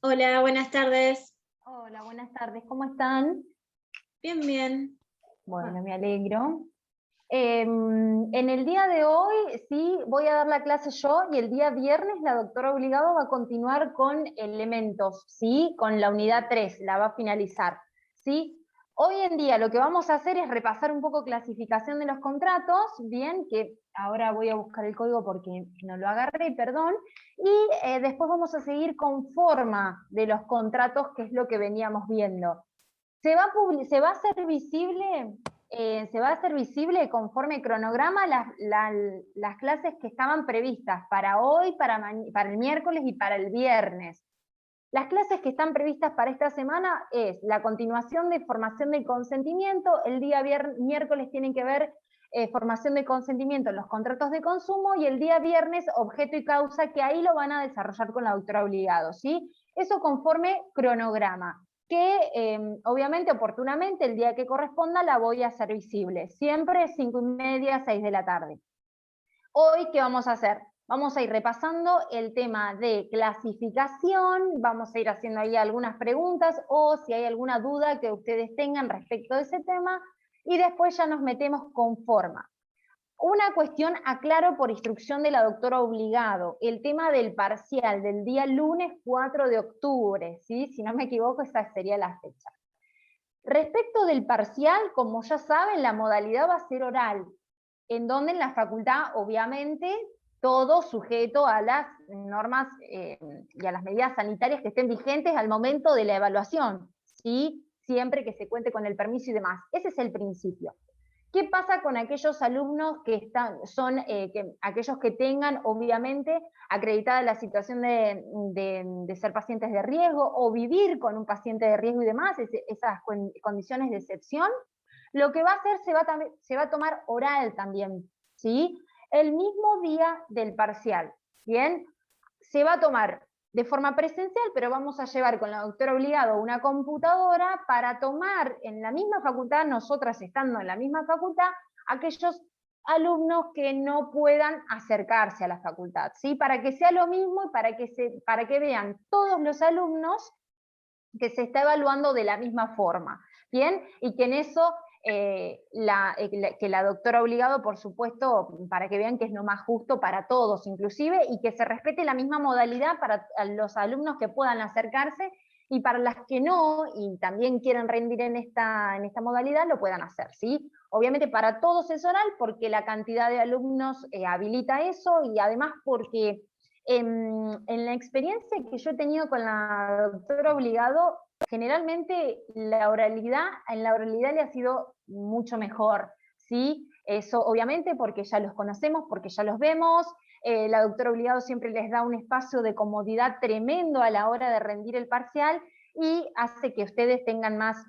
Hola, buenas tardes. Hola, buenas tardes, ¿cómo están? Bien, bien. Ah, Bueno, me alegro. En el día de hoy, sí, voy a dar la clase yo y el día viernes la doctora Obligado va a continuar con elementos, ¿sí? Con la unidad 3, la va a finalizar, ¿sí? Hoy en día lo que vamos a hacer es repasar un poco clasificación de los contratos, bien, que ahora voy a buscar el código porque no lo agarré, perdón, y después vamos a seguir con forma de los contratos, que es lo que veníamos viendo. Se va a hacer visible, se va a hacer visible conforme cronograma las clases que estaban previstas para hoy, para el miércoles y para el viernes. Las clases que están previstas para esta semana es la continuación de formación del consentimiento. El día miércoles tienen que ver formación de consentimiento en los contratos de consumo, y el día viernes objeto y causa, que ahí lo van a desarrollar con la doctora Obligado, ¿sí? Eso conforme cronograma, que obviamente oportunamente el día que corresponda la voy a hacer visible, siempre 5:30, 6 de la tarde. Hoy, ¿qué vamos a hacer? Vamos a ir repasando el tema de clasificación, vamos a ir haciendo ahí algunas preguntas o si hay alguna duda que ustedes tengan respecto de ese tema, y después ya nos metemos con forma. Una cuestión aclaro por instrucción de la doctora Obligado, el tema del parcial del día lunes 4 de octubre, ¿sí? Si no me equivoco, esa sería la fecha. Respecto del parcial, como ya saben, la modalidad va a ser oral, en donde en la facultad, obviamente, todo sujeto a las normas y a las medidas sanitarias que estén vigentes al momento de la evaluación, ¿sí? Siempre que se cuente con el permiso y demás. Ese es el principio. ¿Qué pasa con aquellos alumnos que aquellos que tengan, obviamente, acreditada la situación de ser pacientes de riesgo o vivir con un paciente de riesgo y demás, esas condiciones de excepción? Lo que va a hacer, se va a tomar oral también, ¿sí? El mismo día del parcial, ¿bien? Se va a tomar de forma presencial, pero vamos a llevar con la doctora Obligado una computadora para tomar en la misma facultad, nosotras estando en la misma facultad, aquellos alumnos que no puedan acercarse a la facultad, ¿sí? Para que sea lo mismo y para que vean todos los alumnos que se está evaluando de la misma forma, ¿bien? Y que en eso, que la doctora Obligado, por supuesto, para que vean que es lo más justo para todos, inclusive, y que se respete la misma modalidad para los alumnos que puedan acercarse, y para las que no, y también quieren rendir en esta modalidad, lo puedan hacer, ¿sí? Obviamente para todos es oral, porque la cantidad de alumnos habilita eso, y además porque en la experiencia que yo he tenido con la doctora Obligado, generalmente en la oralidad le ha sido mucho mejor, ¿sí? Eso obviamente porque ya los conocemos, porque ya los vemos, la doctora Obligado siempre les da un espacio de comodidad tremendo a la hora de rendir el parcial, y hace que ustedes tengan más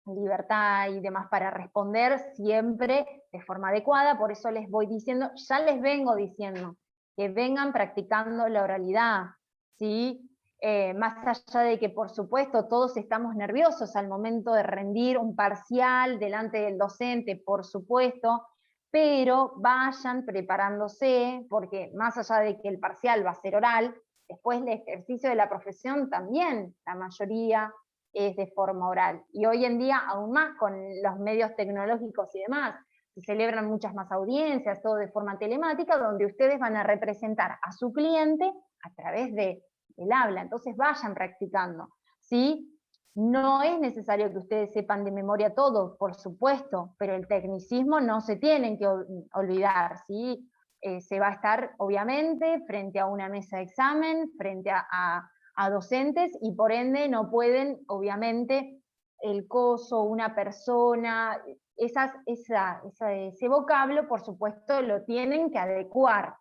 libertad y demás para responder siempre de forma adecuada. Por eso les voy diciendo, ya les vengo diciendo, que vengan practicando la oralidad, ¿sí? Más allá de que, por supuesto, todos estamos nerviosos al momento de rendir un parcial delante del docente, por supuesto, pero vayan preparándose, porque más allá de que el parcial va a ser oral, después el ejercicio de la profesión también, la mayoría es de forma oral. Y hoy en día, aún más con los medios tecnológicos y demás, se celebran muchas más audiencias, todo de forma telemática, donde ustedes van a representar a su cliente a través del habla. Entonces vayan practicando, ¿sí? No es necesario que ustedes sepan de memoria todo, por supuesto, pero el tecnicismo no se tienen que olvidar, ¿sí? Se va a estar, obviamente, frente a una mesa de examen, frente a docentes, y por ende no pueden, obviamente, el coso, una persona, ese vocablo, por supuesto, lo tienen que adecuar.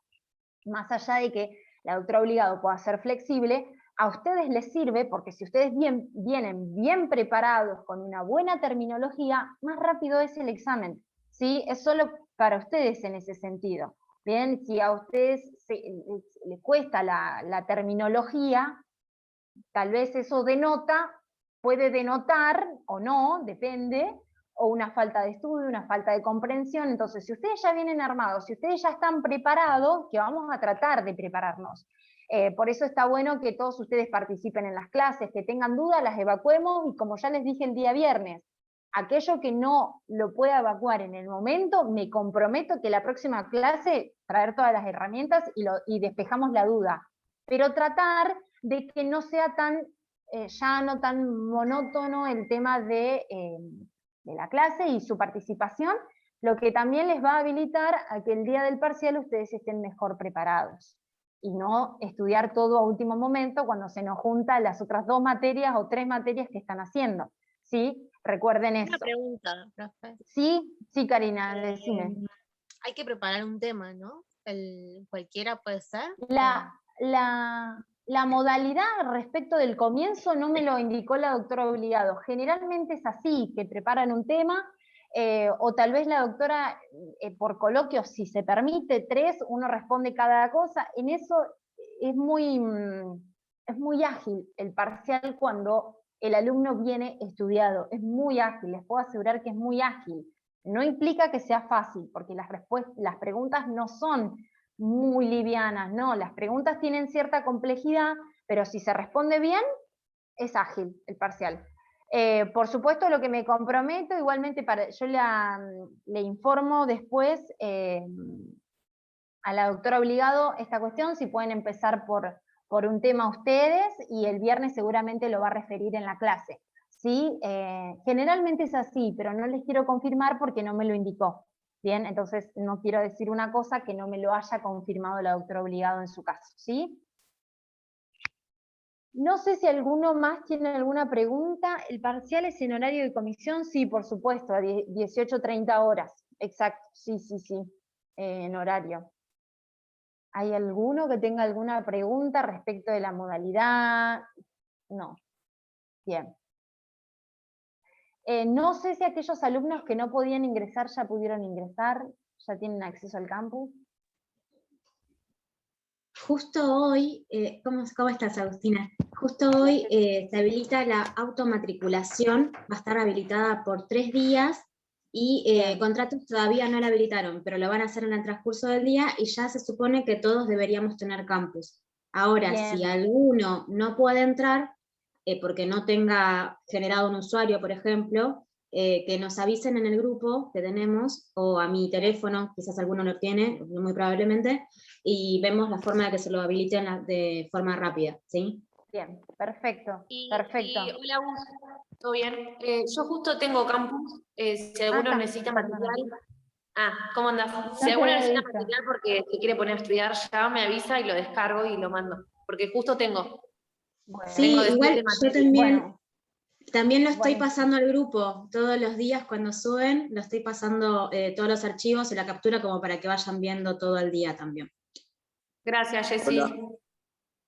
Más allá de que la doctora Obligado pueda ser flexible, a ustedes les sirve porque si ustedes vienen bien preparados con una buena terminología, más rápido es el examen, ¿sí? Es solo para ustedes en ese sentido. Bien, si a ustedes les cuesta la terminología, tal vez eso puede denotar o no, depende, o una falta de estudio, una falta de comprensión. Entonces, si ustedes ya vienen armados, si ustedes ya están preparados, que vamos a tratar de prepararnos, Por eso está bueno que todos ustedes participen en las clases, que tengan dudas, las evacuemos, y como ya les dije el día viernes, aquello que no lo pueda evacuar en el momento, me comprometo que la próxima clase traer todas las herramientas y despejamos la duda. Pero tratar de que no sea tan llano, tan monótono el tema de la clase y su participación, lo que también les va a habilitar a que el día del parcial ustedes estén mejor preparados y no estudiar todo a último momento cuando se nos juntan las otras 2 materias o 3 materias que están haciendo, ¿sí? Recuerden eso. Una pregunta, profe. Sí, Karina, decime. Hay que preparar un tema, ¿no? Cualquiera puede ser. La modalidad respecto del comienzo no me lo indicó la doctora Obligado. Generalmente es así, que preparan un tema, o tal vez la doctora, por coloquio, si se permite, 3, uno responde cada cosa. En eso es muy ágil el parcial cuando el alumno viene estudiado. Es muy ágil, les puedo asegurar que es muy ágil. No implica que sea fácil, porque las preguntas no son muy livianas, no, las preguntas tienen cierta complejidad, pero si se responde bien, es ágil el parcial. Por supuesto, lo que me comprometo, igualmente yo le informo después a la doctora Obligado esta cuestión, si pueden empezar por un tema ustedes, y el viernes seguramente lo va a referir en la clase. ¿Sí? Generalmente es así, pero no les quiero confirmar porque no me lo indicó. Bien, entonces no quiero decir una cosa que no me lo haya confirmado la doctora Obligado en su caso, ¿sí? No sé si alguno más tiene alguna pregunta. ¿El parcial es en horario de comisión? Sí, por supuesto, a 18:30 horas. Exacto, sí, en horario. ¿Hay alguno que tenga alguna pregunta respecto de la modalidad? No. Bien. No sé si aquellos alumnos que no podían ingresar ya pudieron ingresar, ya tienen acceso al campus. Justo hoy, ¿cómo estás, Agustina? Justo hoy se habilita la automatriculación, va a estar habilitada por 3 días, y contratos todavía no la habilitaron, pero lo van a hacer en el transcurso del día, y ya se supone que todos deberíamos tener campus. Ahora, Bien. si alguno no puede entrar, porque no tenga generado un usuario, por ejemplo, que nos avisen en el grupo que tenemos, o a mi teléfono, quizás alguno lo tiene, muy probablemente, y vemos la forma de que se lo habiliten de forma rápida, ¿sí? Bien, perfecto, perfecto. Hola, Gus, ¿todo bien? Yo justo tengo campus, si alguno necesita material. ¿Cómo andás? Si alguno necesita material porque se quiere poner a estudiar, ya me avisa y lo descargo y lo mando, porque justo tengo. Bueno, sí, igual yo también lo estoy Buenísimo. pasando al grupo todos los días cuando suben, lo estoy pasando todos los archivos y la captura como para que vayan viendo todo el día también. Gracias, Jessy.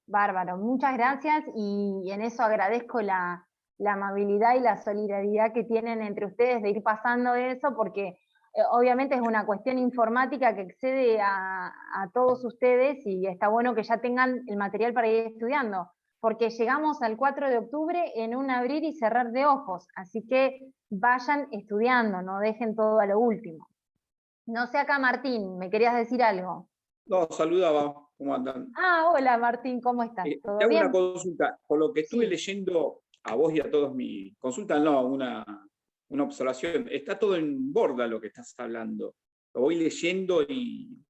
Bárbaro, muchas gracias, y en eso agradezco la amabilidad y la solidaridad que tienen entre ustedes de ir pasando eso, porque obviamente es una cuestión informática que excede a todos ustedes, y está bueno que ya tengan el material para ir estudiando, porque llegamos al 4 de octubre en un abrir y cerrar de ojos, así que vayan estudiando, no dejen todo a lo último. No sé acá, Martín, ¿me querías decir algo? No, saludaba, ¿cómo andan? Hola Martín, ¿cómo estás? ¿Todo te hago bien? una consulta, por lo que estuve Sí. leyendo a vos y a todos mis consultas, no, una observación, está todo en borda lo que estás hablando, lo voy leyendo y...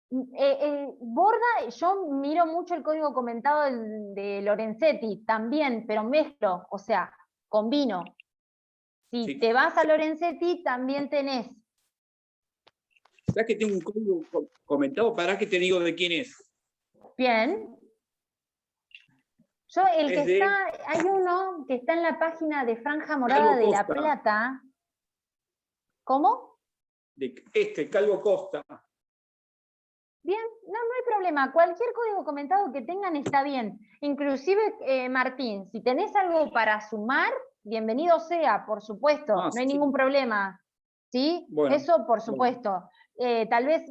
Borda, yo miro mucho el código comentado de Lorenzetti, también, pero mezclo, o sea, combino. Si Sí. te vas a Lorenzetti, también tenés. ¿Sabes que tengo un código comentado? ¿Para qué te digo de quién es? Bien. Yo, hay uno que está en la página de Franja Morada Calvo de La Costa. Plata. ¿Cómo? Calvo Costa. Bien, no hay problema. Cualquier código comentado que tengan está bien. Inclusive, Martín, si tenés algo para sumar, bienvenido sea, por supuesto. No hay ningún problema. ¿Sí? Bueno, eso por supuesto. Tal vez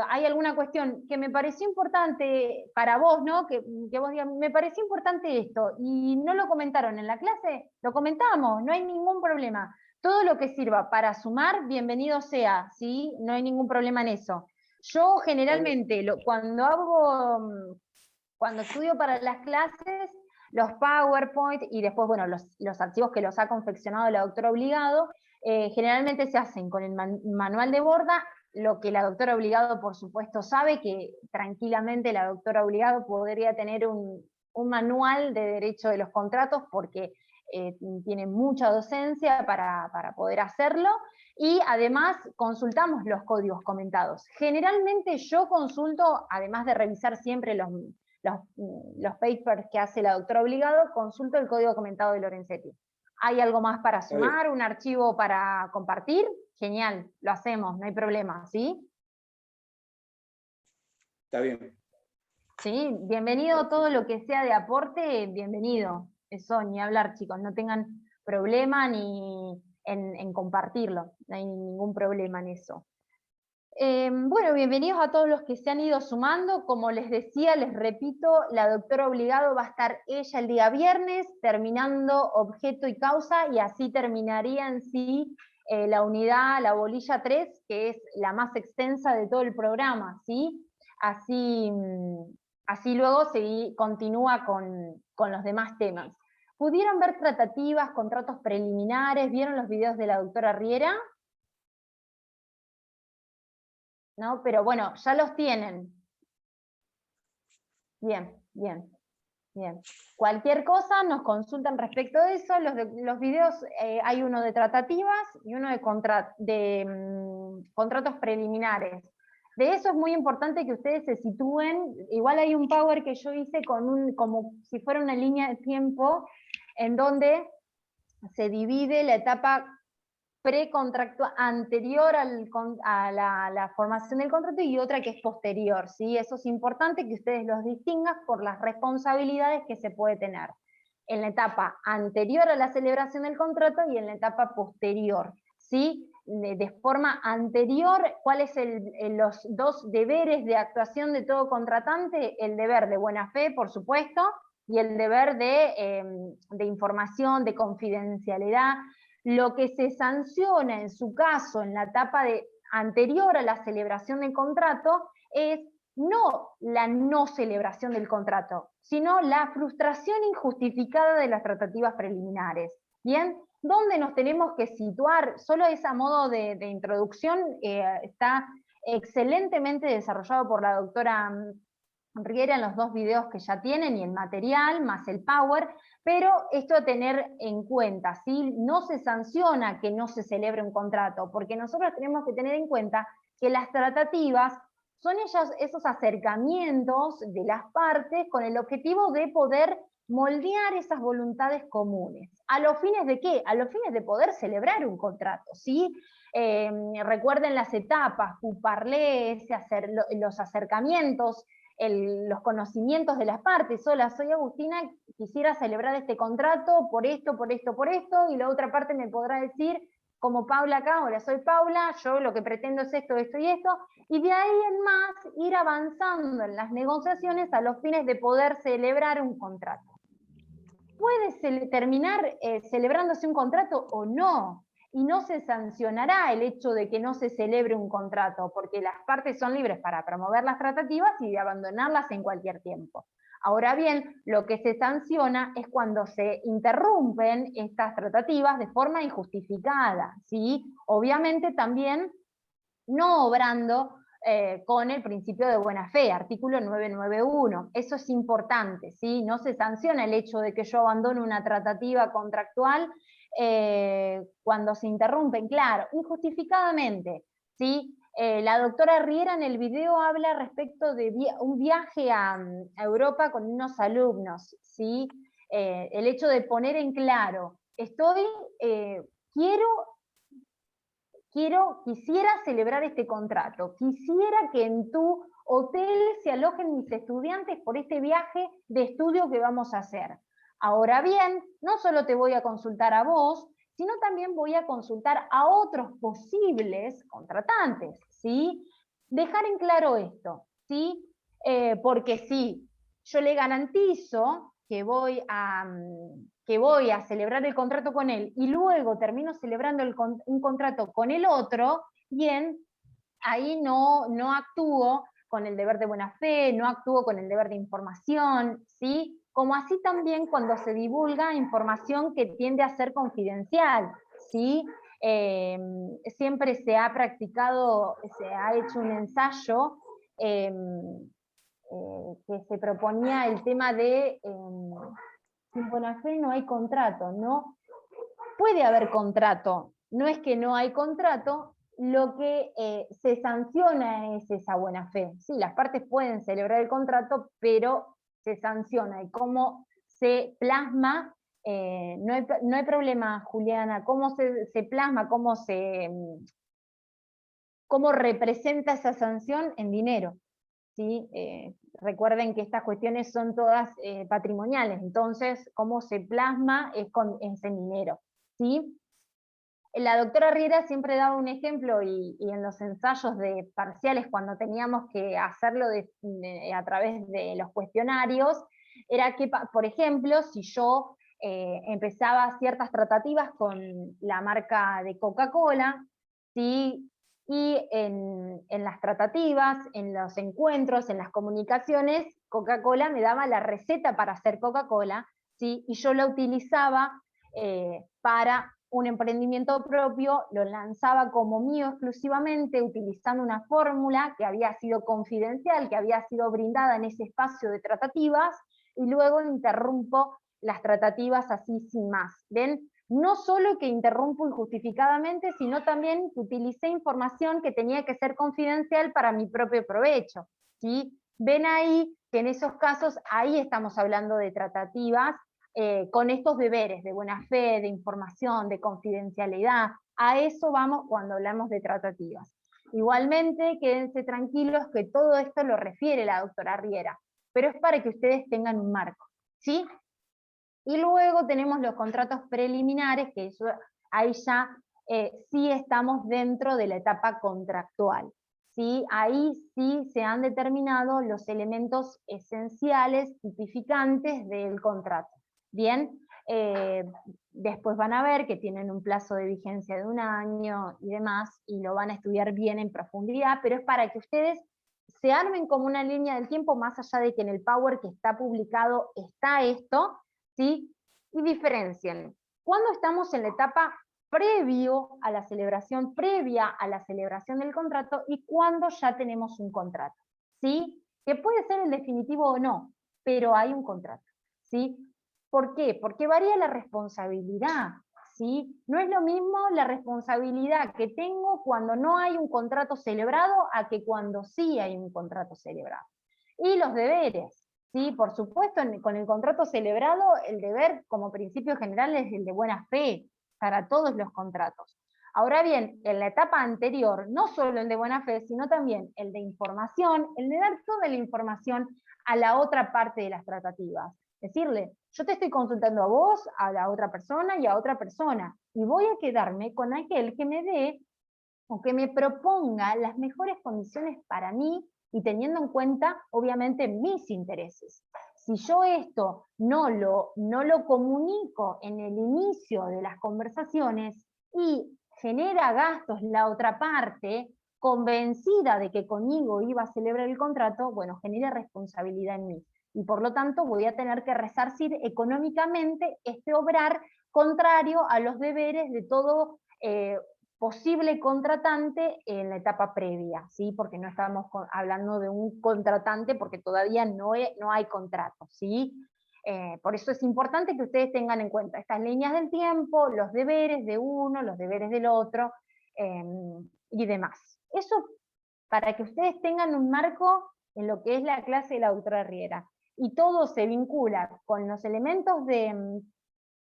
hay alguna cuestión que me pareció importante para vos, ¿no? Que vos digas, me pareció importante esto, y no lo comentaron en la clase, lo comentamos, no hay ningún problema. Todo lo que sirva para sumar, bienvenido sea, ¿sí? No hay ningún problema en eso. Yo generalmente, cuando hago Cuando estudio para las clases, los PowerPoint y después, bueno, los archivos que los ha confeccionado la doctora Obligado, generalmente se hacen con el manual de borda, lo que la doctora Obligado, por supuesto, sabe, que tranquilamente la doctora Obligado podría tener un manual de derecho de los contratos, porque tiene mucha docencia para poder hacerlo, y además consultamos los códigos comentados. Generalmente yo consulto, además de revisar siempre los papers que hace la doctora Obligado, consulto el código comentado de Lorenzetti. ¿Hay algo más para sumar? ¿Un archivo para compartir? Genial, lo hacemos, no hay problema, ¿sí? Está bien. Sí, bienvenido todo lo que sea de aporte, bienvenido. Eso, ni hablar, chicos, no tengan problema ni en compartirlo, no hay ningún problema en eso. Bueno, bienvenidos a todos los que se han ido sumando. Como les decía, les repito, la doctora Obligado va a estar ella el día viernes, terminando objeto y causa, y así terminaría en sí la unidad, la bolilla 3, que es la más extensa de todo el programa, ¿sí? Así luego se continúa con los demás temas. ¿Pudieron ver tratativas, contratos preliminares? ¿Vieron los videos de la doctora Riera? ¿No? Pero bueno, ya los tienen. Bien, bien, bien. Cualquier cosa nos consultan respecto de eso. Los videos, hay uno de tratativas y uno de contratos preliminares. De eso es muy importante que ustedes se sitúen. Igual hay un power que yo hice como si fuera una línea de tiempo, en donde se divide la etapa precontractual, anterior a la formación del contrato, y otra que es posterior, ¿sí? Eso es importante que ustedes los distingan por las responsabilidades que se puede tener en la etapa anterior a la celebración del contrato y en la etapa posterior, ¿sí? De forma anterior, ¿cuáles los dos deberes de actuación de todo contratante? El deber de buena fe, por supuesto, y el deber de información, de confidencialidad. Lo que se sanciona en su caso en la etapa anterior a la celebración del contrato es no la no celebración del contrato, sino la frustración injustificada de las tratativas preliminares. ¿Bien? ¿Dónde nos tenemos que situar? Solo ese modo de introducción está excelentemente desarrollado por la doctora Riera en los dos videos que ya tienen, y el material, más el power, pero esto a tener en cuenta, ¿sí? No se sanciona que no se celebre un contrato, porque nosotros tenemos que tener en cuenta que las tratativas son esos acercamientos de las partes con el objetivo de poder moldear esas voluntades comunes. ¿A los fines de qué? A los fines de poder celebrar un contrato, ¿sí? Recuerden las etapas, parler, los acercamientos, los conocimientos de las partes. Hola, soy Agustina, quisiera celebrar este contrato por esto, por esto, por esto, y la otra parte me podrá decir, como Paula acá, hola, soy Paula, yo lo que pretendo es esto, esto y esto, y de ahí en más ir avanzando en las negociaciones a los fines de poder celebrar un contrato. ¿Puede terminar celebrándose un contrato o no? Y no se sancionará el hecho de que no se celebre un contrato, porque las partes son libres para promover las tratativas y de abandonarlas en cualquier tiempo. Ahora bien, lo que se sanciona es cuando se interrumpen estas tratativas de forma injustificada, ¿sí? Obviamente también no obrando con el principio de buena fe, artículo 991. Eso es importante, ¿sí? No se sanciona el hecho de que yo abandone una tratativa contractual cuando se interrumpen, claro, injustificadamente, ¿sí? La doctora Riera en el video habla respecto de un viaje a Europa con unos alumnos, ¿sí? El hecho de poner en claro, quisiera celebrar este contrato, quisiera que en tu hotel se alojen mis estudiantes por este viaje de estudio que vamos a hacer. Ahora bien, no solo te voy a consultar a vos, sino también voy a consultar a otros posibles contratantes, ¿sí? Dejar en claro esto, ¿sí? Porque sí, yo le garantizo que voy a celebrar el contrato con él y luego termino celebrando un contrato con el otro, bien, ahí no actúo con el deber de buena fe, no actúo con el deber de información, ¿sí? Como así también cuando se divulga información que tiende a ser confidencial, ¿sí? Siempre se ha practicado, se ha hecho un ensayo que se proponía el tema de sin buena fe no hay contrato, ¿no? Puede haber contrato, no es que no hay contrato, lo que se sanciona es esa buena fe. Sí, las partes pueden celebrar el contrato, pero se sanciona. Y cómo se plasma, no hay problema, Juliana, cómo se plasma, cómo representa esa sanción en dinero. ¿Sí? Recuerden que estas cuestiones son todas patrimoniales, entonces cómo se plasma es en dinero. ¿Sí? La doctora Riera siempre daba un ejemplo, y en los ensayos de parciales, cuando teníamos que hacerlo a través de los cuestionarios, era que, por ejemplo, si yo empezaba ciertas tratativas con la marca de Coca-Cola, ¿sí? Y en las tratativas, en los encuentros, en las comunicaciones, Coca-Cola me daba la receta para hacer Coca-Cola, ¿sí? Y yo la utilizaba para un emprendimiento propio, lo lanzaba como mío exclusivamente, utilizando una fórmula que había sido confidencial, que había sido brindada en ese espacio de tratativas, y luego interrumpo las tratativas así sin más. ¿Ven? No solo que interrumpo injustificadamente, sino también que utilicé información que tenía que ser confidencial para mi propio provecho. ¿Sí? Ven ahí que en esos casos, ahí estamos hablando de tratativas con estos deberes de buena fe, de información, de confidencialidad. A eso vamos cuando hablamos de tratativas. Igualmente, quédense tranquilos que todo esto lo refiere la doctora Riera, pero es para que ustedes tengan un marco, ¿sí? Y luego tenemos los contratos preliminares, que eso, ahí ya sí estamos dentro de la etapa contractual. ¿Sí? Ahí sí se han determinado los elementos esenciales, tipificantes del contrato. Bien, después van a ver que tienen un plazo de vigencia de 1 año y demás, y lo van a estudiar bien en profundidad, pero es para que ustedes se armen como una línea del tiempo, más allá de que en el Power que está publicado está esto, ¿sí? Y diferencien. ¿Cuándo estamos en la etapa previa a la celebración del contrato y cuándo ya tenemos un contrato? ¿Sí? Que puede ser el definitivo o no, pero hay un contrato. ¿Sí? ¿Por qué? Porque varía la responsabilidad. ¿Sí? No es lo mismo la responsabilidad que tengo cuando no hay un contrato celebrado a que cuando sí hay un contrato celebrado. Y los deberes. Sí, por supuesto, con el contrato celebrado, el deber como principio general es el de buena fe para todos los contratos. Ahora bien, en la etapa anterior, no solo el de buena fe, sino también el de información, el de dar toda la información a la otra parte de las tratativas. Decirle, yo te estoy consultando a vos, a la otra persona y a otra persona, y voy a quedarme con aquel que me dé o que me proponga las mejores condiciones para mí y teniendo en cuenta, obviamente, mis intereses. Si yo esto no lo comunico en el inicio de las conversaciones y genera gastos la otra parte, convencida de que conmigo iba a celebrar el contrato, bueno, genera responsabilidad en mí. Y por lo tanto voy a tener que resarcir económicamente este obrar contrario a los deberes de todo posible contratante en la etapa previa, ¿sí? Porque no estamos hablando de un contratante porque todavía no hay contrato, ¿sí? Por eso es importante que ustedes tengan en cuenta estas líneas del tiempo, los deberes de uno, los deberes del otro y demás. Eso para que ustedes tengan un marco en lo que es la clase de la doctora Riera. Y todo se vincula con los elementos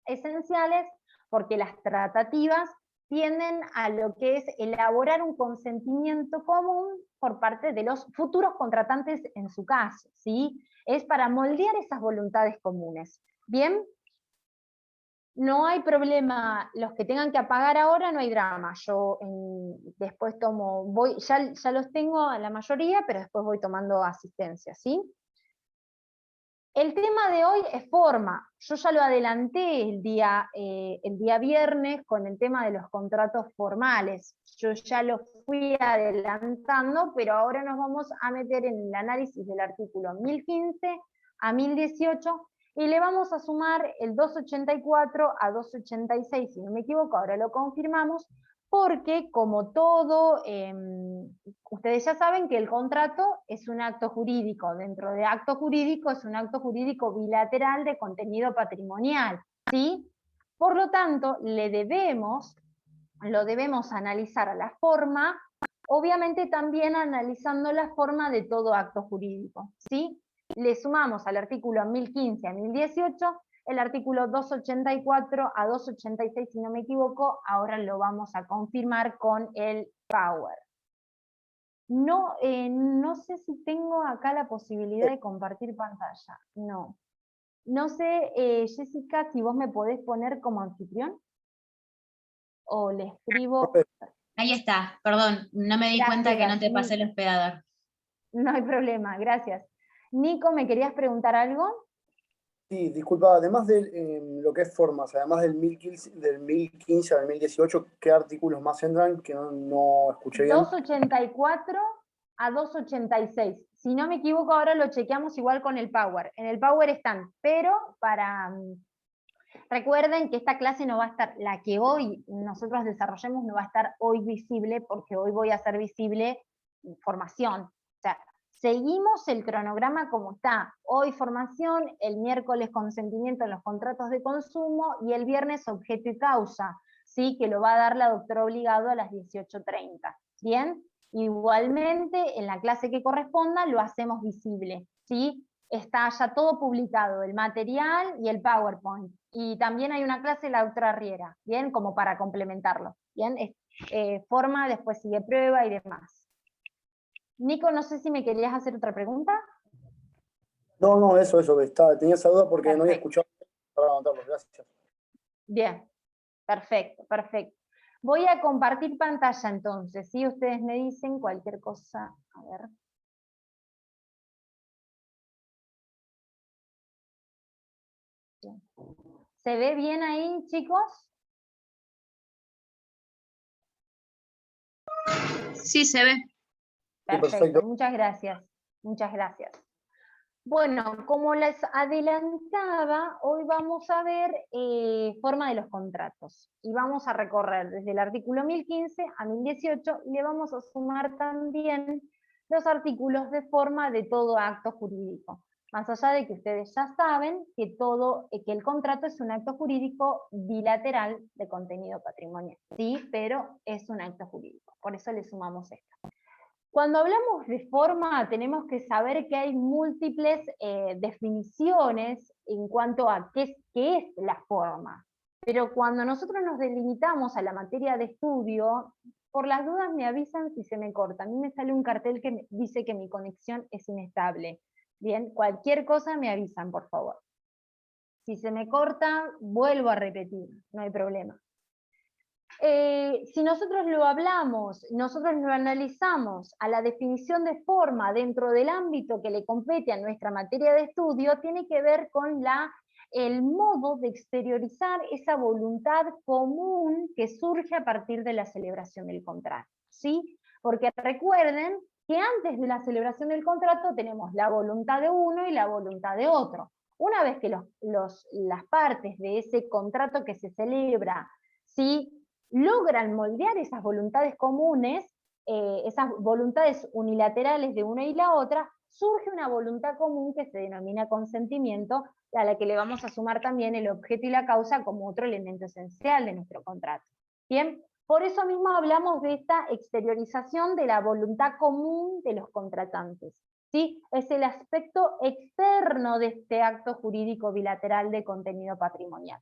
esenciales porque las tratativas tienden a lo que es elaborar un consentimiento común por parte de los futuros contratantes en su caso, ¿sí? Es para moldear esas voluntades comunes. ¿Bien? No hay problema, los que tengan que apagar ahora no hay drama, yo después ya los tengo a la mayoría, pero después voy tomando asistencia, ¿sí? El tema de hoy es forma. Yo ya lo adelanté el día viernes con el tema de los contratos formales. Yo ya lo fui adelantando, pero ahora nos vamos a meter en el análisis del artículo 1015 a 1018 y le vamos a sumar el 284 a 286, si no me equivoco, ahora lo confirmamos, porque como todo, ustedes ya saben que el contrato es un acto jurídico, dentro de acto jurídico es un acto jurídico bilateral de contenido patrimonial, ¿sí? Por lo tanto, lo debemos analizar a la forma, obviamente también analizando la forma de todo acto jurídico, ¿sí? Le sumamos al artículo 1015 a 1018, el artículo 284 a 286, si no me equivoco, ahora lo vamos a confirmar con el Power. No, no sé si tengo acá la posibilidad de compartir pantalla. No. No sé, Jessica, si vos me podés poner como anfitrión. O le escribo. Ahí está, perdón, no me di cuenta que no te pasé el hospedador. No hay problema, gracias. Nico, ¿me querías preguntar algo? Sí, disculpa, además de lo que es formas, además del 1015 al 1018, ¿qué artículos más entran que no escuché bien? 284 a 286. Si no me equivoco, ahora lo chequeamos igual con el Power. En el Power están, pero recuerden que esta clase no va a estar, la que hoy nosotros desarrollemos no va a estar hoy visible, porque hoy voy a hacer visible formación. O sea, seguimos el cronograma como está. Hoy formación, el miércoles consentimiento en los contratos de consumo y el viernes objeto y causa, ¿sí? Que lo va a dar la doctora Obligado a las 18:30. ¿Bien? Igualmente, en la clase que corresponda lo hacemos visible, ¿sí? Está ya todo publicado, el material y el PowerPoint. Y también hay una clase de la doctora Riera, ¿bien? Como para complementarlo, ¿bien? Forma, después sigue prueba y demás. Nico, no sé si me querías hacer otra pregunta. No, eso, tenía esa duda porque no había escuchado para anotarlo, gracias. Bien, perfecto. Voy a compartir pantalla entonces, ¿sí? Ustedes me dicen cualquier cosa, a ver. Bien. ¿Se ve bien ahí, chicos? Sí, se ve. Perfecto, muchas gracias. Bueno, como les adelantaba, hoy vamos a ver forma de los contratos. Y vamos a recorrer desde el artículo 1015 a 1018 y le vamos a sumar también los artículos de forma de todo acto jurídico. Más allá de que ustedes ya saben que el contrato es un acto jurídico bilateral de contenido patrimonial, ¿sí? Pero es un acto jurídico, por eso le sumamos esto. Cuando hablamos de forma, tenemos que saber que hay múltiples definiciones en cuanto a qué es la forma. Pero cuando nosotros nos delimitamos a la materia de estudio, por las dudas me avisan si se me corta. A mí me sale un cartel que dice que mi conexión es inestable. Bien, cualquier cosa me avisan, por favor. Si se me corta, vuelvo a repetir, no hay problema. Si nosotros lo hablamos, nosotros lo analizamos a la definición de forma dentro del ámbito que le compete a nuestra materia de estudio, tiene que ver con el modo de exteriorizar esa voluntad común que surge a partir de la celebración del contrato, ¿sí? Porque recuerden que antes de la celebración del contrato tenemos la voluntad de uno y la voluntad de otro. Una vez que las partes de ese contrato que se celebra, ¿sí?, logran moldear esas voluntades comunes, esas voluntades unilaterales de una y la otra, surge una voluntad común que se denomina consentimiento, a la que le vamos a sumar también el objeto y la causa como otro elemento esencial de nuestro contrato. ¿Bien? Por eso mismo hablamos de esta exteriorización de la voluntad común de los contratantes, ¿sí? Es el aspecto externo de este acto jurídico bilateral de contenido patrimonial.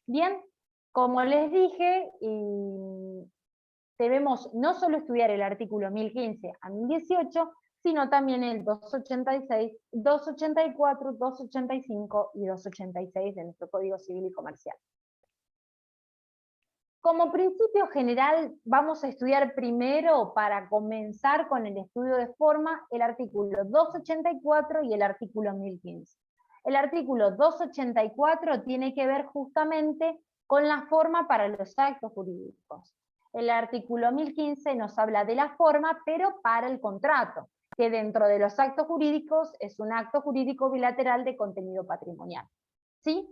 Bien, como les dije, debemos no solo estudiar el artículo 1015 a 1018, sino también el 286, 284, 285 y 286 de nuestro Código Civil y Comercial. Como principio general, vamos a estudiar primero, para comenzar con el estudio de forma, el artículo 284 y el artículo 1015. El artículo 284 tiene que ver justamente con la forma para los actos jurídicos. El artículo 1015 nos habla de la forma, pero para el contrato, que dentro de los actos jurídicos es un acto jurídico bilateral de contenido patrimonial. ¿Sí?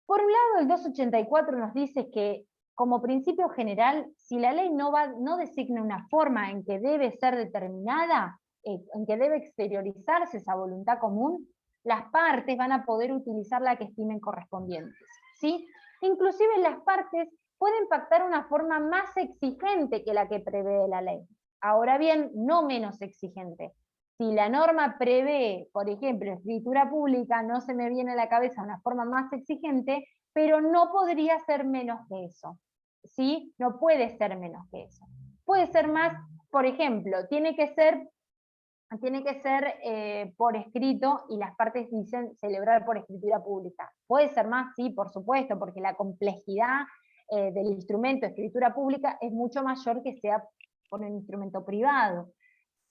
Por un lado, el 284 nos dice que, como principio general, si la ley no designa una forma en que debe ser determinada, en que debe exteriorizarse esa voluntad común, las partes van a poder utilizar la que estimen correspondientes. ¿Sí? Inclusive las partes pueden pactar una forma más exigente que la que prevé la ley. Ahora bien, no menos exigente. Si la norma prevé, por ejemplo, escritura pública, no se me viene a la cabeza una forma más exigente, pero no podría ser menos que eso. ¿Sí? No puede ser menos que eso. Puede ser más, por ejemplo, tiene que ser por escrito y las partes dicen celebrar por escritura pública. Puede ser más, sí, por supuesto, porque la complejidad del instrumento de escritura pública es mucho mayor que sea por un instrumento privado.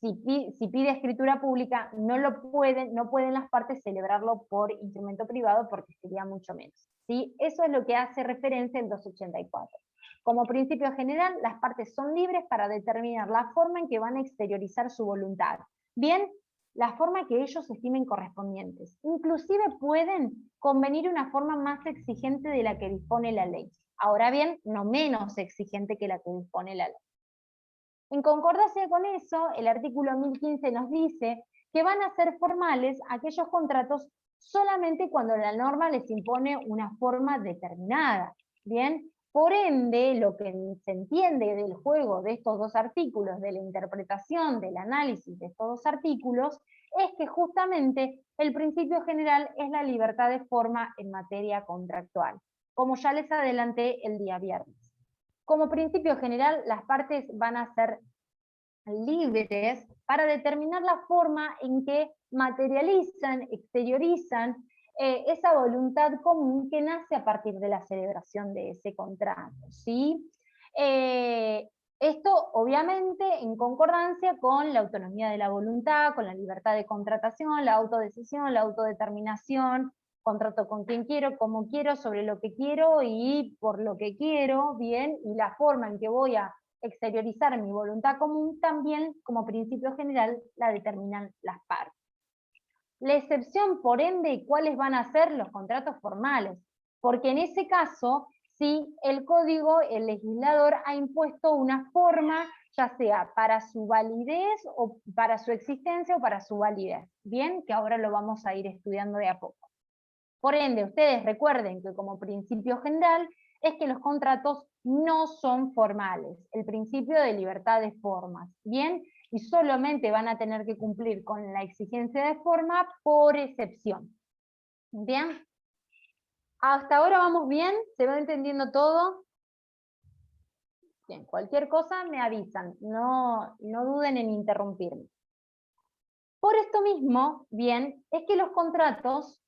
Si pide escritura pública, no pueden las partes celebrarlo por instrumento privado porque sería mucho menos. ¿Sí? Eso es lo que hace referencia el 284. Como principio general, las partes son libres para determinar la forma en que van a exteriorizar su voluntad. Bien, la forma que ellos estimen correspondientes. Inclusive pueden convenir una forma más exigente de la que dispone la ley. Ahora bien, no menos exigente que la que dispone la ley. En concordancia con eso, el artículo 1015 nos dice que van a ser formales aquellos contratos solamente cuando la norma les impone una forma determinada. Bien, por ende, lo que se entiende del juego de estos dos artículos, de la interpretación, del análisis de estos dos artículos, es que justamente el principio general es la libertad de forma en materia contractual, como ya les adelanté el día viernes. Como principio general, las partes van a ser libres para determinar la forma en que materializan, exteriorizan esa voluntad común que nace a partir de la celebración de ese contrato. ¿Sí? Esto obviamente en concordancia con la autonomía de la voluntad, con la libertad de contratación, la autodecisión, la autodeterminación, contrato con quien quiero, cómo quiero, sobre lo que quiero y por lo que quiero, bien, y la forma en que voy a exteriorizar mi voluntad común también, como principio general, la determinan las partes. La excepción, por ende, ¿cuáles van a ser los contratos formales? Porque en ese caso, sí, el código, el legislador ha impuesto una forma, ya sea para su validez o para su existencia o para su validez. Bien, que ahora lo vamos a ir estudiando de a poco. Por ende, ustedes recuerden que como principio general es que los contratos no son formales, el principio de libertad de formas, ¿bien? Y solamente van a tener que cumplir con la exigencia de forma por excepción. ¿Bien? ¿Hasta ahora vamos bien? ¿Se va entendiendo todo? Bien, cualquier cosa me avisan, no duden en interrumpirme. Por esto mismo, bien, es que los contratos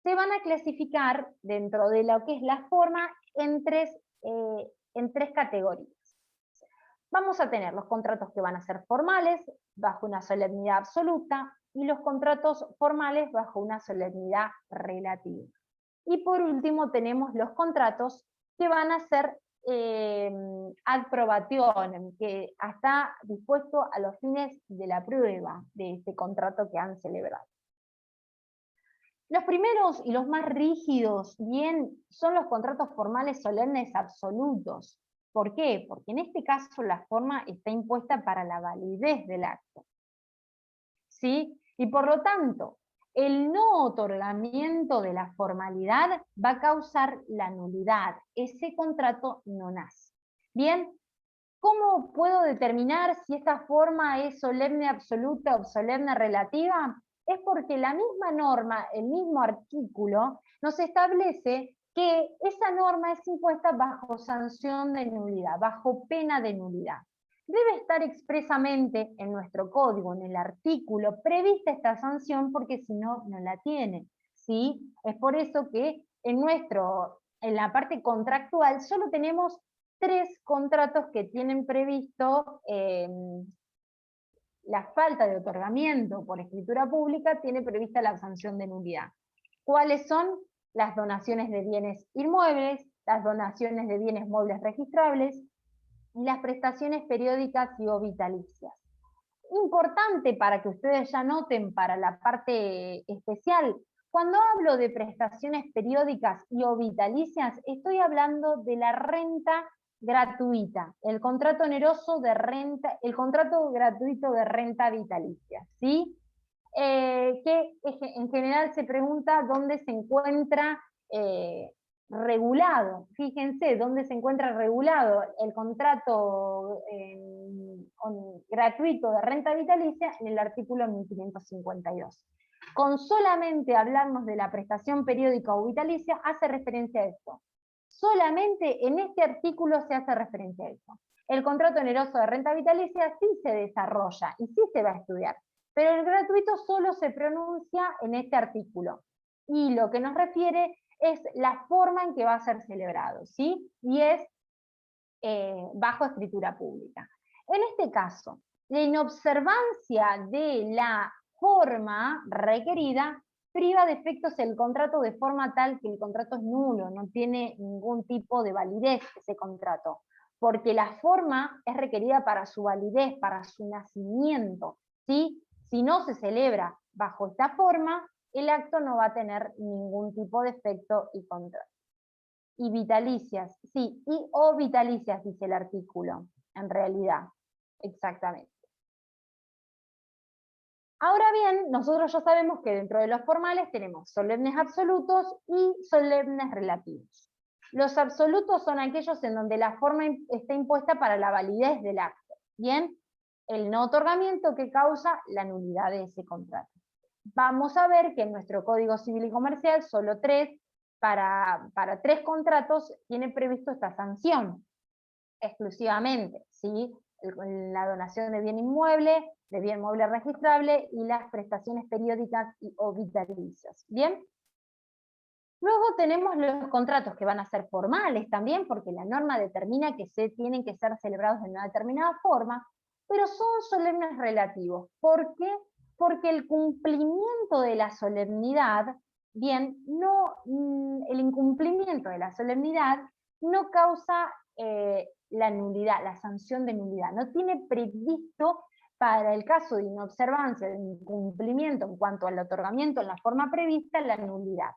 se van a clasificar dentro de lo que es la forma en tres categorías. Vamos a tener los contratos que van a ser formales, bajo una solemnidad absoluta, y los contratos formales bajo una solemnidad relativa. Y por último tenemos los contratos que van a ser ad probationem, que está dispuesto a los fines de la prueba de este contrato que han celebrado. Los primeros y los más rígidos, bien, son los contratos formales solemnes absolutos. ¿Por qué? Porque en este caso la forma está impuesta para la validez del acto. ¿Sí? Y por lo tanto, el no otorgamiento de la formalidad va a causar la nulidad. Ese contrato no nace. Bien, ¿cómo puedo determinar si esta forma es solemne absoluta o solemne relativa? Es porque la misma norma, el mismo artículo, nos establece que esa norma es impuesta bajo sanción de nulidad, bajo pena de nulidad. Debe estar expresamente en nuestro código, en el artículo, prevista esta sanción, porque si no, no la tiene. ¿Sí? Es por eso que en la parte contractual solo tenemos 3 contratos que tienen previsto la falta de otorgamiento por escritura pública tiene prevista la sanción de nulidad. ¿Cuáles son? Las donaciones de bienes inmuebles, las donaciones de bienes muebles registrables y las prestaciones periódicas y o vitalicias. Importante para que ustedes ya noten para la parte especial, cuando hablo de prestaciones periódicas y o vitalicias, estoy hablando de la renta gratuita, el contrato oneroso de renta, el contrato gratuito de renta vitalicia, ¿sí? Que en general se pregunta dónde se encuentra regulado. Fíjense dónde se encuentra regulado el contrato gratuito de renta vitalicia en el artículo 1552. Con solamente hablarnos de la prestación periódica o vitalicia hace referencia a esto. Solamente en este artículo se hace referencia a eso. El contrato oneroso de renta vitalicia sí se desarrolla y sí se va a estudiar, pero el gratuito solo se pronuncia en este artículo. Y lo que nos refiere es la forma en que va a ser celebrado, ¿sí? Y es bajo escritura pública. En este caso, la inobservancia de la forma requerida priva de efectos el contrato de forma tal que el contrato es nulo, no tiene ningún tipo de validez ese contrato, porque la forma es requerida para su validez, para su nacimiento, ¿sí? Si no se celebra bajo esta forma, el acto no va a tener ningún tipo de efecto y contrato. Y vitalicias, sí, y o vitalicias, dice el artículo, en realidad, exactamente. Ahora bien, nosotros ya sabemos que dentro de los formales tenemos solemnes absolutos y solemnes relativos. Los absolutos son aquellos en donde la forma está impuesta para la validez del acto, ¿bien? El no otorgamiento que causa la nulidad de ese contrato. Vamos a ver que en nuestro Código Civil y Comercial solo para 3 contratos tiene previsto esta sanción, exclusivamente, ¿sí? La donación de bien inmueble, de bien mueble registrable y las prestaciones periódicas y o vitalicias, ¿bien? Luego tenemos los contratos que van a ser formales también, porque la norma determina que tienen que ser celebrados de una determinada forma, pero son solemnes relativos. ¿Por qué? Porque el cumplimiento de la solemnidad, bien, el incumplimiento de la solemnidad no causa la nulidad, la sanción de nulidad. No tiene previsto para el caso de inobservancia, de incumplimiento en cuanto al otorgamiento en la forma prevista, la nulidad.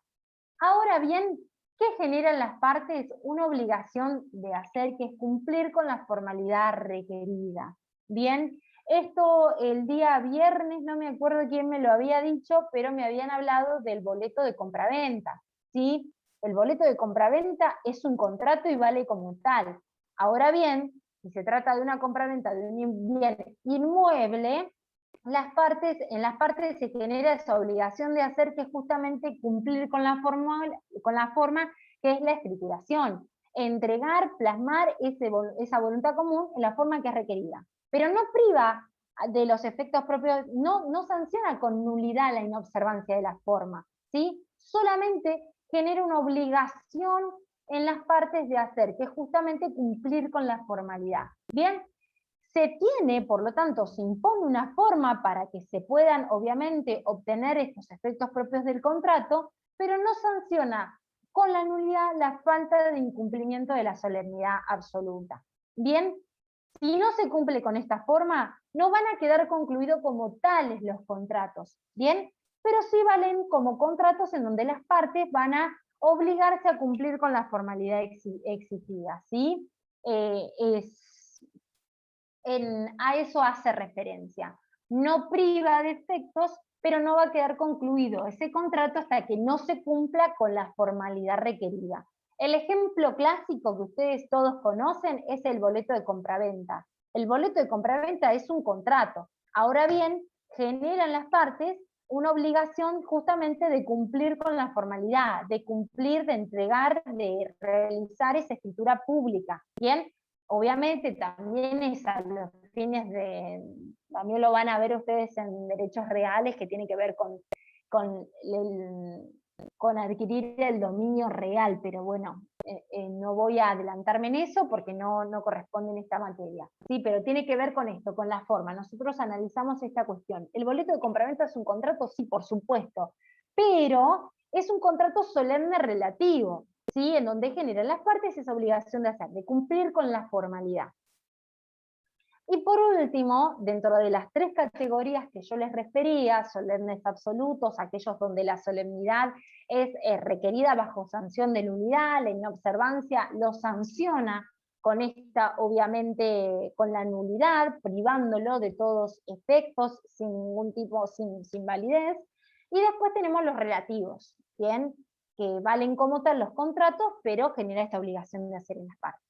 Ahora bien, ¿qué generan las partes? Una obligación de hacer, que es cumplir con la formalidad requerida. Bien, esto el día viernes, no me acuerdo quién me lo había dicho, pero me habían hablado del boleto de compraventa, ¿sí? El boleto de compraventa es un contrato y vale como tal. Ahora bien, si se trata de una compraventa de un bien inmueble, en las partes se genera esa obligación de hacer, que es justamente cumplir con la forma que es la escrituración, entregar, plasmar esa voluntad común en la forma que es requerida, pero no priva de los efectos propios, no sanciona con nulidad la inobservancia de la forma, ¿sí? Solamente genera una obligación en las partes de hacer, que es justamente cumplir con la formalidad. Bien, se tiene, por lo tanto, se impone una forma para que se puedan, obviamente, obtener estos efectos propios del contrato, pero no sanciona con la nulidad la falta de incumplimiento de la solemnidad absoluta. Bien, si no se cumple con esta forma, no van a quedar concluidos como tales los contratos, ¿bien? Pero sí valen como contratos en donde las partes van a obligarse a cumplir con la formalidad exigida, ¿sí? A eso hace referencia. No priva de efectos, pero no va a quedar concluido ese contrato hasta que no se cumpla con la formalidad requerida. El ejemplo clásico que ustedes todos conocen es el boleto de compraventa. El boleto de compraventa es un contrato. Ahora bien, generan las partes una obligación justamente de cumplir con la formalidad, de cumplir, de entregar, de realizar esa escritura pública. ¿Bien? Obviamente también es a los fines también lo van a ver ustedes en derechos reales, que tiene que ver con adquirir el dominio real, pero bueno, no voy a adelantarme en eso porque no corresponde en esta materia. Sí, pero tiene que ver con esto, con la forma. Nosotros analizamos esta cuestión. ¿El boleto de compraventa es un contrato? Sí, por supuesto, pero es un contrato solemne relativo, ¿sí? En donde generan las partes esa obligación de hacer, de cumplir con la formalidad. Y por último, dentro de las tres categorías que yo les refería, solemnes absolutos, aquellos donde la solemnidad es requerida bajo sanción de nulidad, la inobservancia lo sanciona con esta, obviamente, con la nulidad, privándolo de todos efectos, sin ningún tipo, sin validez. Y después tenemos los relativos, ¿bien? Que valen como tal los contratos, pero genera esta obligación de hacer en las partes.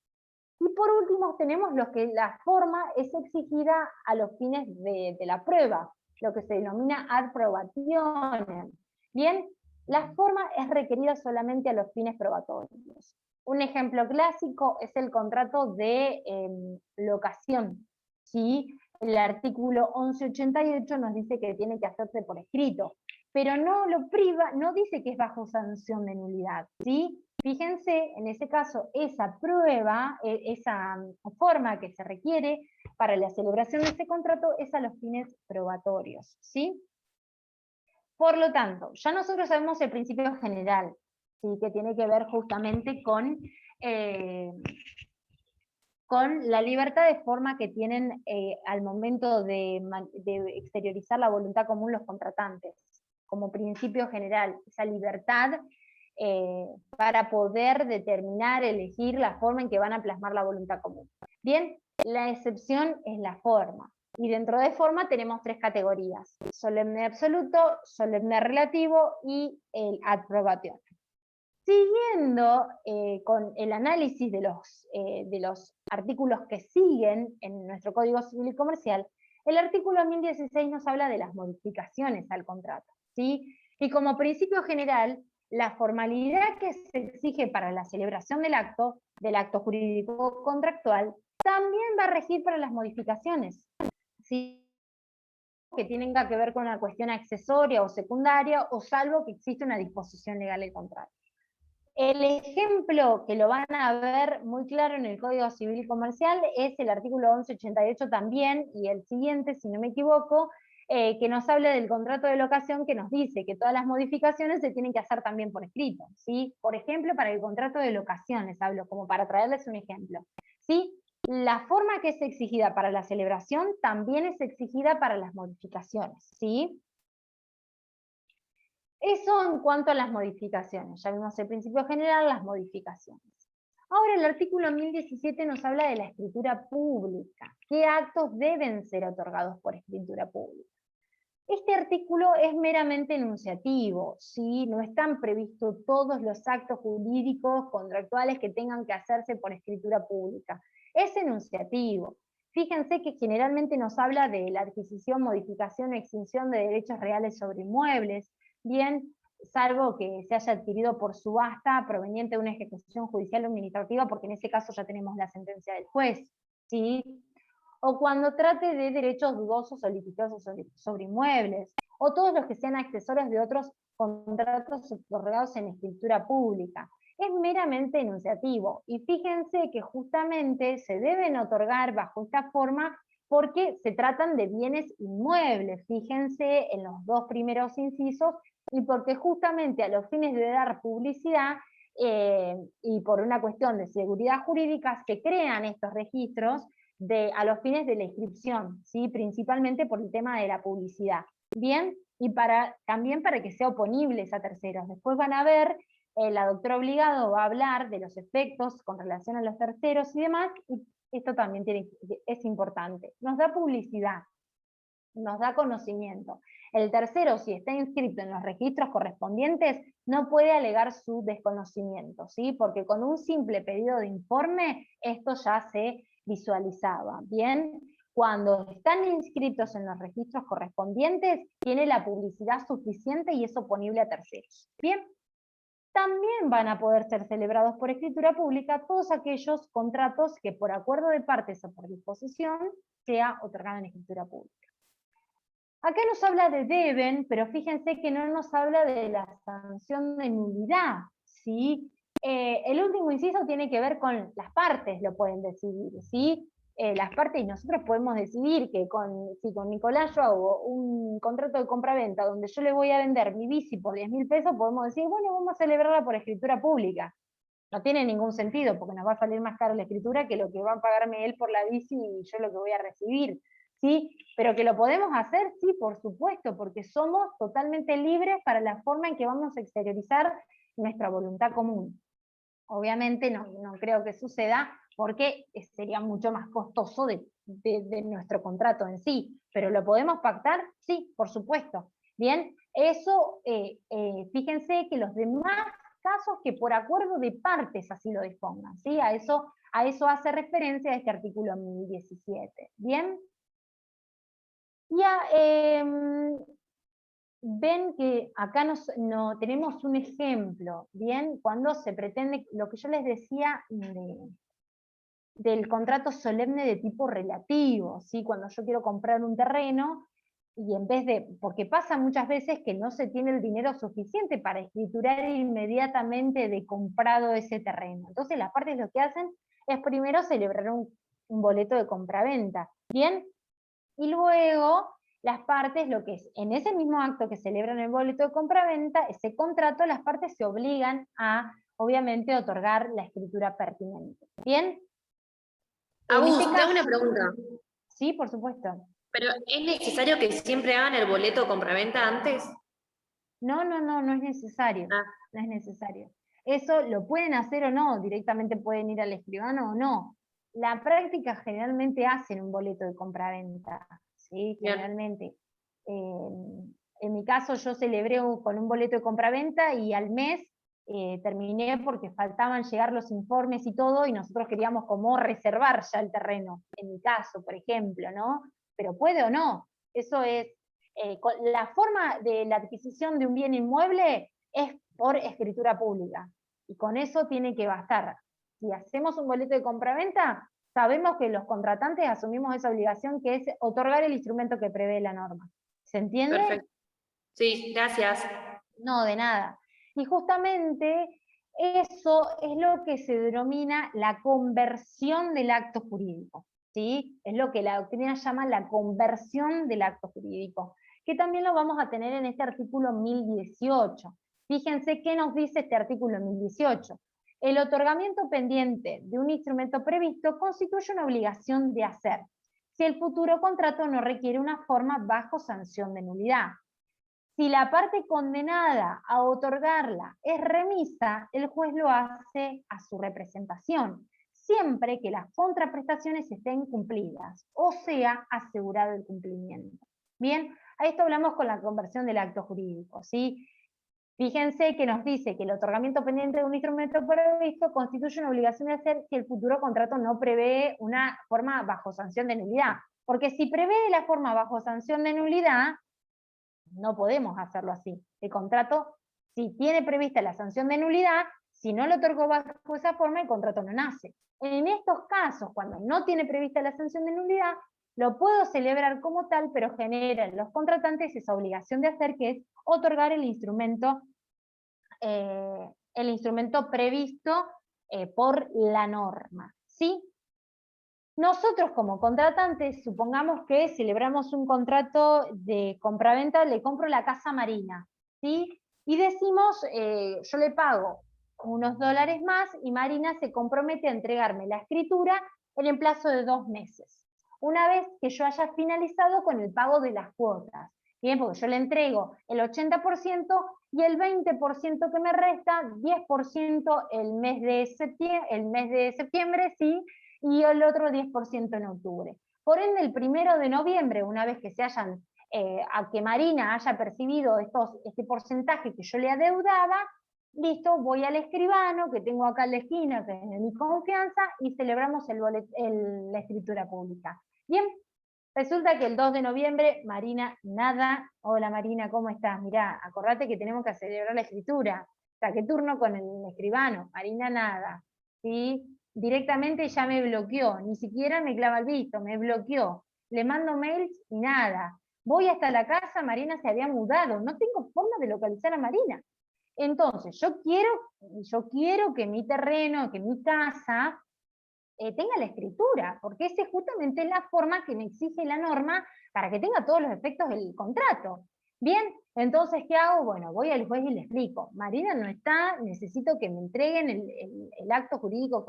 Y por último tenemos los que la forma es exigida a los fines de la prueba, lo que se denomina ad probationem. Bien, la forma es requerida solamente a los fines probatorios. Un ejemplo clásico es el contrato de locación. ¿Sí? El artículo 1188 nos dice que tiene que hacerse por escrito, pero no lo priva, no dice que es bajo sanción de nulidad, ¿sí? Fíjense, en ese caso, esa prueba, esa forma que se requiere para la celebración de ese contrato es a los fines probatorios, ¿sí? Por lo tanto, ya nosotros sabemos el principio general, ¿sí? Que tiene que ver justamente con la libertad de forma que tienen al momento de exteriorizar la voluntad común los contratantes, como principio general, esa libertad para poder determinar, elegir la forma en que van a plasmar la voluntad común. Bien, la excepción es la forma, y dentro de forma tenemos tres categorías: solemne absoluto, solemne relativo y el ad probatio. Siguiendo con el análisis de los artículos que siguen en nuestro Código Civil y Comercial, el artículo 1016 nos habla de las modificaciones al contrato, ¿sí? Y como principio general, la formalidad que se exige para la celebración del acto jurídico contractual, también va a regir para las modificaciones, ¿sí? Que tenga que ver con una cuestión accesoria o secundaria, o salvo que existe una disposición legal del contrato. El ejemplo que lo van a ver muy claro en el Código Civil y Comercial es el artículo 1188 también, y el siguiente, si no me equivoco, que nos habla del contrato de locación, que nos dice que todas las modificaciones se tienen que hacer también por escrito, ¿sí? Por ejemplo, para el contrato de locaciones, hablo como para traerles un ejemplo, ¿sí? La forma que es exigida para la celebración también es exigida para las modificaciones, ¿sí? Eso en cuanto a las modificaciones. Ya vimos el principio general, las modificaciones. Ahora el artículo 1017 nos habla de la escritura pública. ¿Qué actos deben ser otorgados por escritura pública? Este artículo es meramente enunciativo, ¿sí? No están previstos todos los actos jurídicos contractuales que tengan que hacerse por escritura pública. Es enunciativo. Fíjense que generalmente nos habla de la adquisición, modificación o extinción de derechos reales sobre inmuebles, bien, salvo que se haya adquirido por subasta proveniente de una ejecución judicial o administrativa, porque en ese caso ya tenemos la sentencia del juez, ¿sí? O cuando trate de derechos dudosos o litigiosos sobre inmuebles, o todos los que sean accesorios de otros contratos otorgados en escritura pública. Es meramente enunciativo, y fíjense que justamente se deben otorgar bajo esta forma porque se tratan de bienes inmuebles, fíjense en los dos primeros incisos, y porque justamente a los fines de dar publicidad y por una cuestión de seguridad jurídica se crean estos registros a los fines de la inscripción, ¿sí? Principalmente por el tema de la publicidad. Bien, y también para que sea oponibles a terceros. Después van a ver, la doctora Obligado va a hablar de los efectos con relación a los terceros y demás, y esto también es importante. Nos da publicidad, nos da conocimiento. El tercero, si está inscrito en los registros correspondientes, no puede alegar su desconocimiento, ¿sí? Porque con un simple pedido de informe, esto ya se visualizaba, ¿bien? Cuando están inscritos en los registros correspondientes, tiene la publicidad suficiente y es oponible a terceros, ¿bien? También van a poder ser celebrados por escritura pública todos aquellos contratos que por acuerdo de partes o por disposición sea otorgado en escritura pública. Acá nos habla de deben, pero fíjense que no nos habla de la sanción de nulidad, ¿sí? El último inciso tiene que ver con las partes, lo pueden decidir, ¿sí? Las partes, y nosotros podemos decidir que si con Nicolás yo hago un contrato de compra-venta donde yo le voy a vender mi bici por 10.000 pesos, podemos decir, bueno, vamos a celebrarla por escritura pública. No tiene ningún sentido, porque nos va a salir más caro la escritura que lo que va a pagarme él por la bici y yo lo que voy a recibir, ¿sí? Pero que lo podemos hacer, sí, por supuesto, porque somos totalmente libres para la forma en que vamos a exteriorizar nuestra voluntad común. Obviamente no creo que suceda, porque sería mucho más costoso de nuestro contrato en sí, pero ¿lo podemos pactar? Sí, por supuesto. Bien, eso, fíjense que los demás casos que por acuerdo de partes así lo dispongan, ¿sí? A eso hace referencia este artículo 1017. ¿Bien? Ya, ven que acá tenemos un ejemplo, ¿bien? Cuando se pretende, lo que yo les decía del contrato solemne de tipo relativo, ¿sí? Cuando yo quiero comprar un terreno, y en vez de, porque pasa muchas veces que no se tiene el dinero suficiente para escriturar inmediatamente de comprado ese terreno. Entonces las partes lo que hacen es primero celebrar un boleto de compraventa, ¿bien? Y luego las partes, lo que es, en ese mismo acto que celebran el boleto de compraventa, ese contrato, las partes se obligan a, obviamente, otorgar la escritura pertinente. ¿Bien? Agus, te hago una pregunta. Sí, por supuesto. ¿Pero es necesario que siempre hagan el boleto de compraventa antes? No es necesario. Ah. No es necesario. Eso lo pueden hacer o no, directamente pueden ir al escribano o no. La práctica generalmente hacen un boleto de compraventa, ¿sí? Generalmente. En mi caso yo celebré con un boleto de compraventa y al mes terminé porque faltaban llegar los informes y todo, y nosotros queríamos como reservar ya el terreno, en mi caso, por ejemplo, ¿no? Pero puede o no. Eso es, la forma de la adquisición de un bien inmueble es por escritura pública, y con eso tiene que bastar. Si hacemos un boleto de compraventa, sabemos que los contratantes asumimos esa obligación, que es otorgar el instrumento que prevé la norma. ¿Se entiende? Perfecto. Sí, gracias. No, de nada. Y justamente eso es lo que se denomina la conversión del acto jurídico, ¿sí? Es lo que la doctrina llama la conversión del acto jurídico, que también lo vamos a tener en este artículo 1018. Fíjense qué nos dice este artículo 1018. El otorgamiento pendiente de un instrumento previsto constituye una obligación de hacer, si el futuro contrato no requiere una forma bajo sanción de nulidad. Si la parte condenada a otorgarla es remisa, el juez lo hace a su representación, siempre que las contraprestaciones estén cumplidas, o sea, asegurado el cumplimiento. Bien, a esto hablamos con la conversión del acto jurídico, ¿sí? Fíjense que nos dice que el otorgamiento pendiente de un instrumento previsto constituye una obligación de hacer si el futuro contrato no prevé una forma bajo sanción de nulidad. Porque si prevé la forma bajo sanción de nulidad, no podemos hacerlo así. El contrato, si tiene prevista la sanción de nulidad, si no lo otorgó bajo esa forma, el contrato no nace. En estos casos, cuando no tiene prevista la sanción de nulidad, lo puedo celebrar como tal, pero generan los contratantes esa obligación de hacer, que es otorgar el instrumento previsto por la norma, ¿sí? Nosotros como contratantes, supongamos que celebramos un contrato de compraventa, le compro la casa Marina, ¿sí? Y decimos, yo le pago unos dólares más y Marina se compromete a entregarme la escritura en el plazo de 2 meses. Una vez que yo haya finalizado con el pago de las cuotas, bien, porque yo le entrego el 80% y el 20% que me resta, 10% el mes de septiembre, ¿sí? Y el otro 10% en octubre. Por ende, el 1 de noviembre, una vez que a que Marina haya percibido este porcentaje que yo le adeudaba, listo, voy al escribano, que tengo acá en la esquina, que es de mi confianza, y celebramos la escritura pública. Bien, resulta que el 2 de noviembre, Marina, nada. Hola Marina, ¿cómo estás? Mirá, acordate que tenemos que celebrar la escritura. Saqué turno con el escribano. Marina, nada. ¿Sí? Directamente ya me bloqueó, ni siquiera me clava el visto, me bloqueó. Le mando mails y nada. Voy hasta la casa, Marina se había mudado, no tengo forma de localizar a Marina. Entonces, yo quiero que mi terreno, que mi casa tenga la escritura, porque esa es justamente la forma que me exige la norma para que tenga todos los efectos del contrato. Bien, entonces, ¿qué hago? Bueno, voy al juez y le explico. Marina no está, necesito que me entreguen el acto jurídico,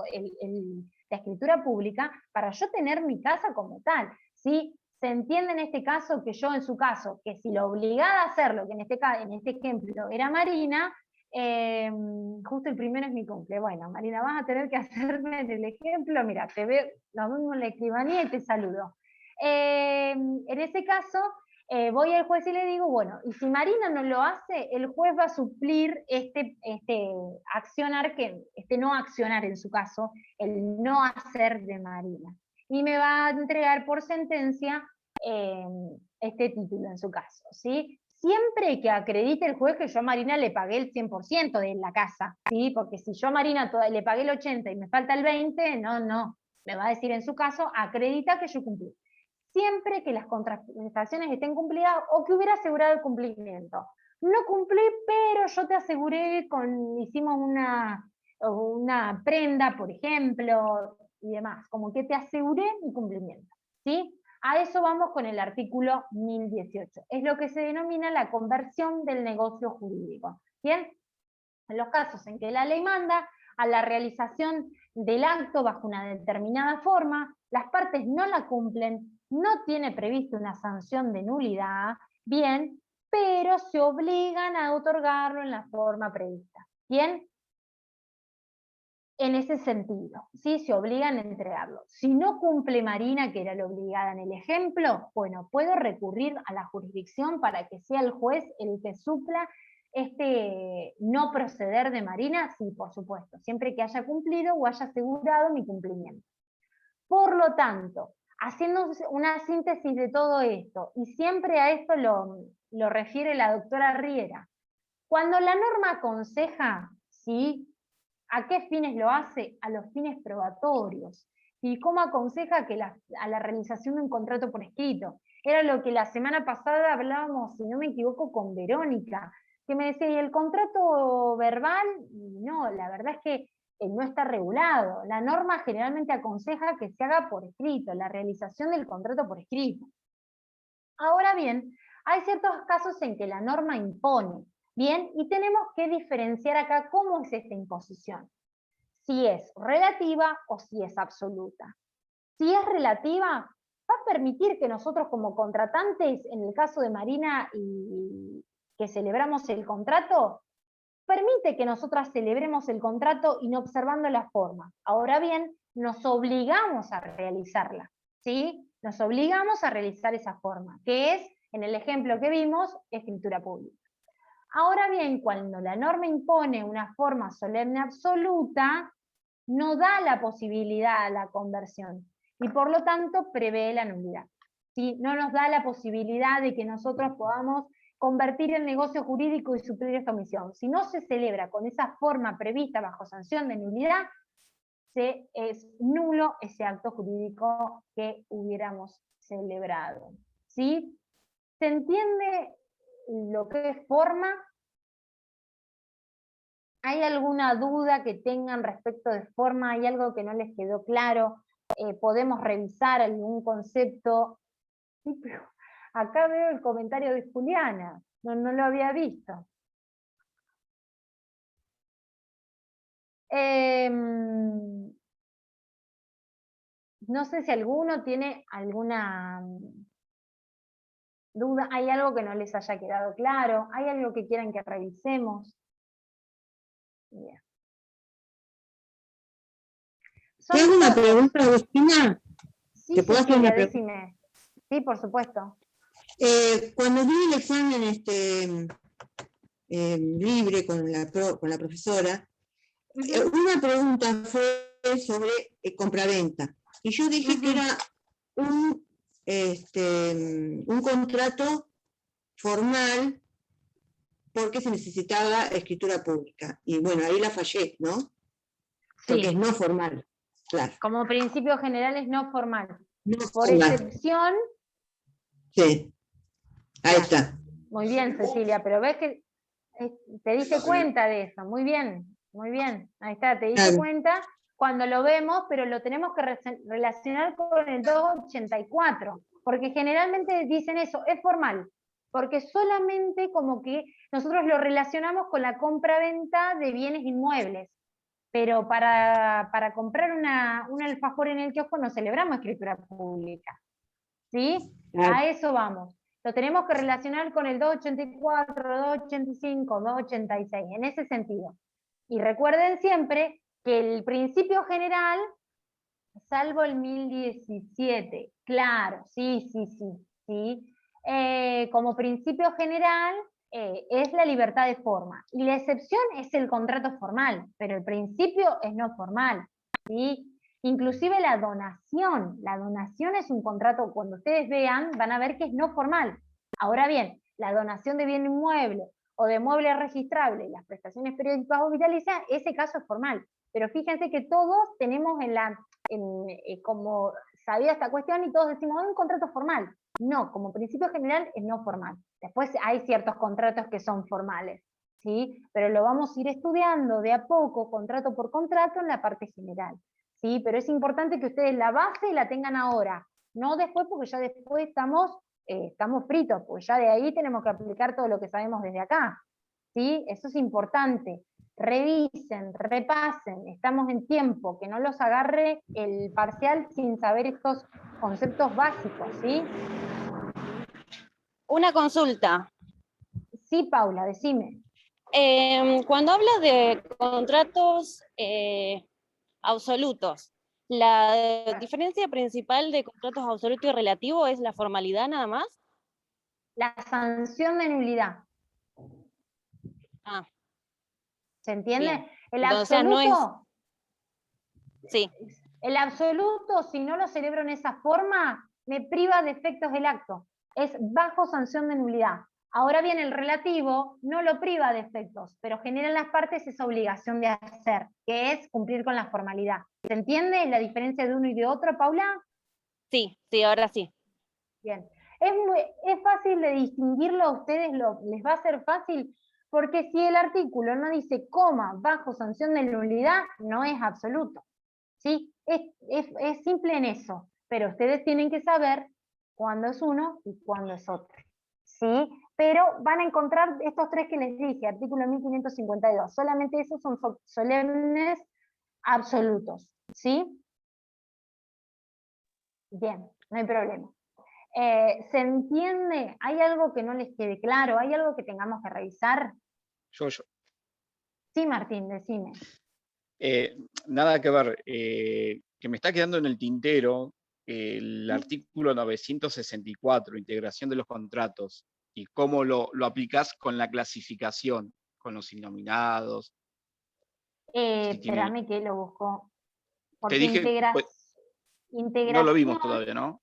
la escritura pública, para yo tener mi casa como tal. ¿Sí? Se entiende en este caso que yo, en su caso, que si lo obligada a hacerlo, que en este ejemplo era Marina, justo el primero es mi cumple. Bueno, Marina, vas a tener que hacerme el ejemplo. Mira, te veo, nos vemos en la escribanía y te saludo. En ese caso, voy al juez y le digo, bueno, y si Marina no lo hace, el juez va a suplir este accionar, no accionar en su caso, el no hacer de Marina. Y me va a entregar por sentencia este título en su caso, ¿sí? Siempre que acredite el juez que yo a Marina le pagué el 100% de la casa, ¿sí? Porque si yo a Marina le pagué el 80% y me falta el 20%, no, me va a decir en su caso, acredita que yo cumplí. Siempre que las contraprestaciones estén cumplidas o que hubiera asegurado el cumplimiento. No cumplí, pero yo te aseguré, hicimos una prenda, por ejemplo, y demás, como que te aseguré mi cumplimiento, ¿sí? A eso vamos con el artículo 1018. Es lo que se denomina la conversión del negocio jurídico. ¿Bien? En los casos en que la ley manda a la realización del acto bajo una determinada forma, las partes no la cumplen, no tiene previsto una sanción de nulidad, bien, pero se obligan a otorgarlo en la forma prevista. ¿Bien? En ese sentido, ¿sí? Se obligan a entregarlo. Si no cumple Marina, que era la obligada en el ejemplo, bueno, puedo recurrir a la jurisdicción para que sea el juez el que supla este no proceder de Marina, sí, por supuesto, siempre que haya cumplido o haya asegurado mi cumplimiento. Por lo tanto, haciendo una síntesis de todo esto, y siempre a esto lo refiere la doctora Riera, cuando la norma aconseja, ¿sí? ¿A qué fines lo hace? A los fines probatorios. ¿Y cómo aconseja que a la realización de un contrato por escrito? Era lo que la semana pasada hablábamos, si no me equivoco, con Verónica, que me decía, ¿y el contrato verbal? No, la verdad es que no está regulado. La norma generalmente aconseja que se haga por escrito, la realización del contrato por escrito. Ahora bien, hay ciertos casos en que la norma impone. Bien, y tenemos que diferenciar acá cómo es esta imposición. Si es relativa o si es absoluta. Si es relativa, va a permitir que nosotros como contratantes, en el caso de Marina y que celebramos el contrato, permite que nosotras celebremos el contrato inobservando la forma. Ahora bien, nos obligamos a realizarla, ¿sí? Nos obligamos a realizar esa forma, que es, en el ejemplo que vimos, escritura pública. Ahora bien, cuando la norma impone una forma solemne absoluta, no da la posibilidad a la conversión y por lo tanto prevé la nulidad. ¿Sí? No nos da la posibilidad de que nosotros podamos convertir el negocio jurídico y suplir esta omisión. Si no se celebra con esa forma prevista bajo sanción de nulidad, es nulo ese acto jurídico que hubiéramos celebrado. ¿Sí? ¿Se entiende lo que es forma? ¿Hay alguna duda que tengan respecto de forma? ¿Hay algo que no les quedó claro? ¿Podemos revisar algún concepto? Sí, pero acá veo el comentario de Juliana, no lo había visto. No sé si alguno tiene alguna duda. ¿Hay algo que no les haya quedado claro? ¿Hay algo que quieran que revisemos? Bien. ¿Tengo una pregunta, Agustina? Sí, ¿Te puedo hacer una pregunta? decime. Sí, por supuesto. Cuando di el examen libre con la profesora, una pregunta fue sobre compraventa. Y yo dije que era un contrato formal porque se necesitaba escritura pública. Y bueno, ahí la fallé, ¿no? Porque es no formal, claro. Como principio general es no formal. No Por formal. excepción... Sí, ahí está. Muy bien, Cecilia, pero ves que Te diste cuenta de eso, muy bien, ahí está, te diste Claro. cuenta cuando lo vemos, pero lo tenemos que relacionar con el 284, porque generalmente dicen eso, es formal, porque solamente como que nosotros lo relacionamos con la compra-venta de bienes inmuebles, pero para comprar un alfajor en el kiosco no celebramos escritura pública, ¿sí? Claro. A eso vamos. Lo tenemos que relacionar con el 284, 285, 286, en ese sentido. Y recuerden siempre que el principio general, salvo el 1017, claro, sí. Como principio general es la libertad de forma. Y la excepción es el contrato formal, pero el principio es no formal, ¿sí? Inclusive la donación es un contrato, cuando ustedes vean, van a ver que es no formal. Ahora bien, la donación de bien inmueble o de mueble registrable, las prestaciones periódicas o vitalicias, ese caso es formal. Pero fíjense que todos tenemos como sabía esta cuestión y todos decimos, un contrato formal. No, como principio general es no formal. Después hay ciertos contratos que son formales, ¿sí? Pero lo vamos a ir estudiando de a poco, contrato por contrato, en la parte general. ¿Sí? Pero es importante que ustedes la base la tengan ahora, no después, porque ya después estamos fritos, porque ya de ahí tenemos que aplicar todo lo que sabemos desde acá, ¿sí? Eso es importante. Revisen, repasen, estamos en tiempo, que no los agarre el parcial sin saber estos conceptos básicos, ¿sí? Una consulta. Sí, Paula, decime. Cuando hablas de contratos absolutos, ¿la diferencia principal de contratos absoluto y relativo es la formalidad nada más? La sanción de nulidad. Ah. ¿Se entiende? Bien. El Entonces, absoluto, Sí. el absoluto, si no lo celebro en esa forma, me priva de efectos del acto. Es bajo sanción de nulidad. Ahora bien, el relativo no lo priva de efectos, pero genera en las partes esa obligación de hacer, que es cumplir con la formalidad. ¿Se entiende la diferencia de uno y de otro, Paula? Sí, ahora sí. Bien. Es fácil de distinguirlo a ustedes, les va a ser fácil, porque si el artículo no dice coma bajo sanción de nulidad, no es absoluto. ¿Sí? Es simple en eso, pero ustedes tienen que saber cuándo es uno y cuándo es otro. ¿Sí? Pero van a encontrar estos tres que les dije, artículo 1552, solamente esos son solemnes absolutos. ¿Sí? Bien, no hay problema. ¿Se entiende? ¿Hay algo que no les quede claro? ¿Hay algo que tengamos que revisar? Yo. Sí, Martín, decime. Nada que ver, que me está quedando en el tintero el artículo 964, integración de los contratos, y cómo lo aplicás con la clasificación, con los innominados. Espérame que lo busco. Porque Te dije, pues, integración... no lo vimos todavía, ¿no?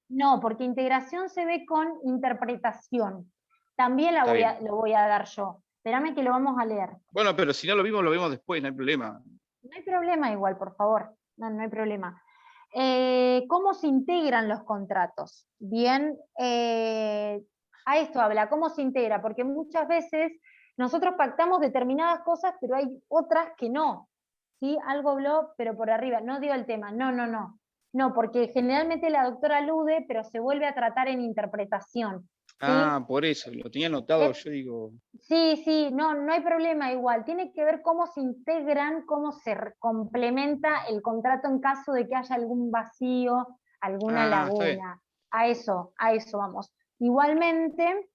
No, porque integración se ve con interpretación. También lo voy a dar yo. Espérame que lo vamos a leer. Bueno, pero si no lo vemos después, no hay problema. No hay problema igual, por favor. No hay problema. ¿Cómo se integran los contratos? Bien, a esto habla, ¿cómo se integra? Porque muchas veces nosotros pactamos determinadas cosas, pero hay otras que no. ¿Sí? Algo habló, pero por arriba, no dio el tema, no. No, porque generalmente la doctora alude, pero se vuelve a tratar en interpretación. ¿Sí? Ah, por eso, lo tenía anotado, yo digo... Sí, no hay problema igual. Tiene que ver cómo se integran, cómo se complementa el contrato en caso de que haya algún vacío, alguna laguna. A eso vamos. Igualmente,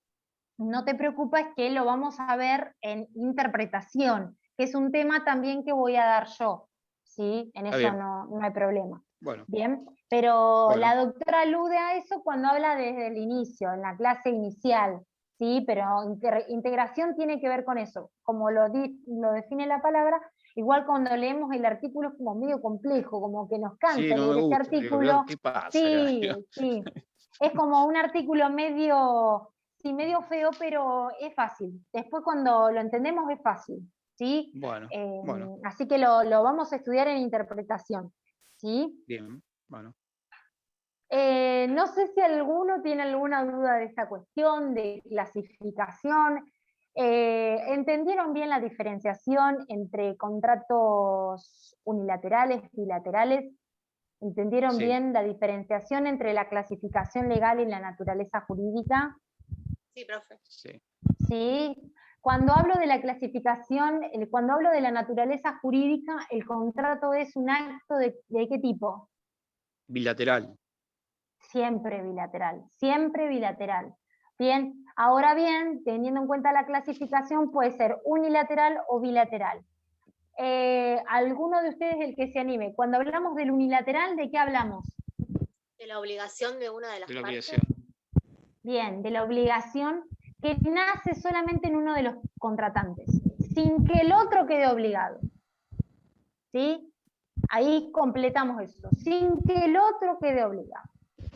no te preocupes que lo vamos a ver en interpretación, que es un tema también que voy a dar yo. ¿Sí? En eso no hay problema. Bueno. Bien, pero la doctora alude a eso cuando habla desde el inicio, en la clase inicial. Sí, pero integración tiene que ver con eso. Como lo define la palabra, igual cuando leemos el artículo es como medio complejo, como que nos cansa leer ese artículo. ¿Qué pasa? Sí. Es como un artículo medio feo, pero es fácil. Después cuando lo entendemos es fácil. ¿Sí? Bueno. Así que lo vamos a estudiar en interpretación. ¿Sí? Bien, bueno. No sé si alguno tiene alguna duda de esta cuestión de clasificación. ¿Entendieron bien la diferenciación entre contratos unilaterales, bilaterales? ¿Entendieron Sí. bien la diferenciación entre la clasificación legal y la naturaleza jurídica? Sí, profe. Sí. ¿Sí? Cuando hablo de la clasificación, cuando hablo de la naturaleza jurídica, el contrato es un acto ¿de qué tipo? Bilateral. Siempre bilateral, siempre bilateral. Bien, ahora bien, teniendo en cuenta la clasificación, puede ser unilateral o bilateral. ¿Alguno de ustedes el que se anime? Cuando hablamos del unilateral, ¿de qué hablamos? De la obligación de una de las De la partes. obligación. Bien, de la obligación que nace solamente en uno de los contratantes, sin que el otro quede obligado. ¿Sí? Ahí completamos eso, sin que el otro quede obligado.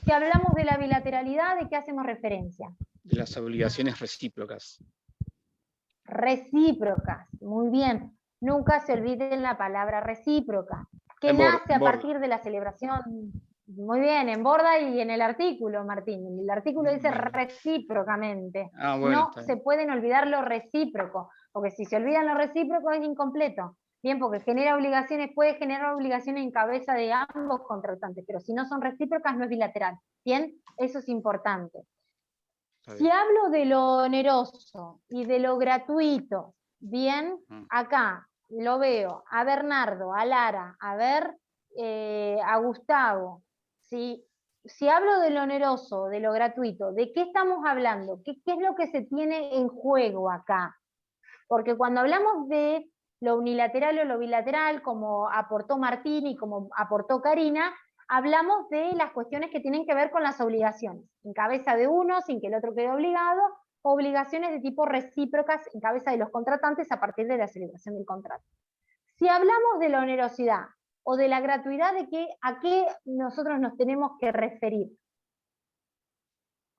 Si hablamos de la bilateralidad, ¿de qué hacemos referencia? De las obligaciones recíprocas. Recíprocas, muy bien. Nunca se olviden la palabra recíproca, que nace a partir de la celebración. Muy bien, en Borda y en el artículo, Martín. El artículo dice Bien. recíprocamente. Ah, bueno, No está bien. se pueden olvidar lo recíproco, porque si se olvidan lo recíproco es incompleto. Bien, porque genera obligaciones, puede generar obligaciones en cabeza de ambos contratantes, pero si no son recíprocas no es bilateral. Bien, eso es importante. Está Si bien. hablo de lo oneroso y de lo gratuito, bien, acá lo veo a Bernardo, a Lara, a ver, a Gustavo. Si hablo de lo oneroso, de lo gratuito, ¿de qué estamos hablando? ¿Qué es lo que se tiene en juego acá? Porque cuando hablamos de lo unilateral o lo bilateral, como aportó Martín y como aportó Karina, hablamos de las cuestiones que tienen que ver con las obligaciones, en cabeza de uno, sin que el otro quede obligado, obligaciones de tipo recíprocas en cabeza de los contratantes a partir de la celebración del contrato. Si hablamos de la onerosidad o de la gratuidad, ¿a qué nosotros nos tenemos que referir?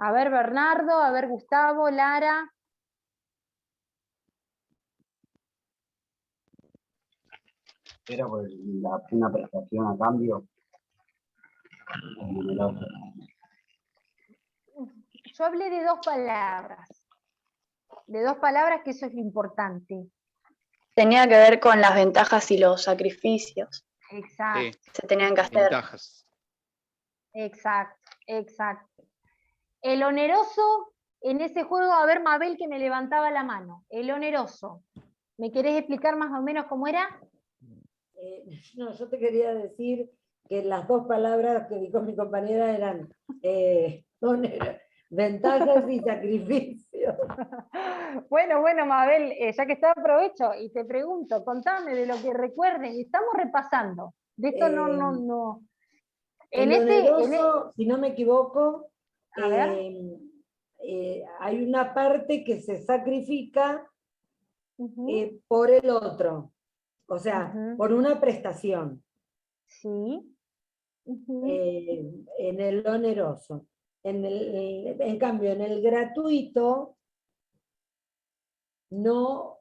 A ver, Bernardo, a ver, Gustavo, Lara. Era por una prestación a cambio. Yo hablé de dos palabras que eso es lo importante. Tenía que ver con las ventajas y los sacrificios. Exacto. Sí. Se tenían que hacer. Ventajas. Exacto, exacto. El oneroso, en ese juego, a ver, Mabel que me levantaba la mano. El oneroso. ¿Me querés explicar más o menos cómo era? No, yo te quería decir que las dos palabras que dijo mi compañera eran ventajas y sacrificios. Bueno, Mabel, ya que está, aprovecho y te pregunto, contame de lo que recuerden. Estamos repasando. De esto no. El oneroso, si no me equivoco, a ver. hay una parte que se sacrifica por el otro, o sea, por una prestación. Sí. En el oneroso. En cambio, en el gratuito no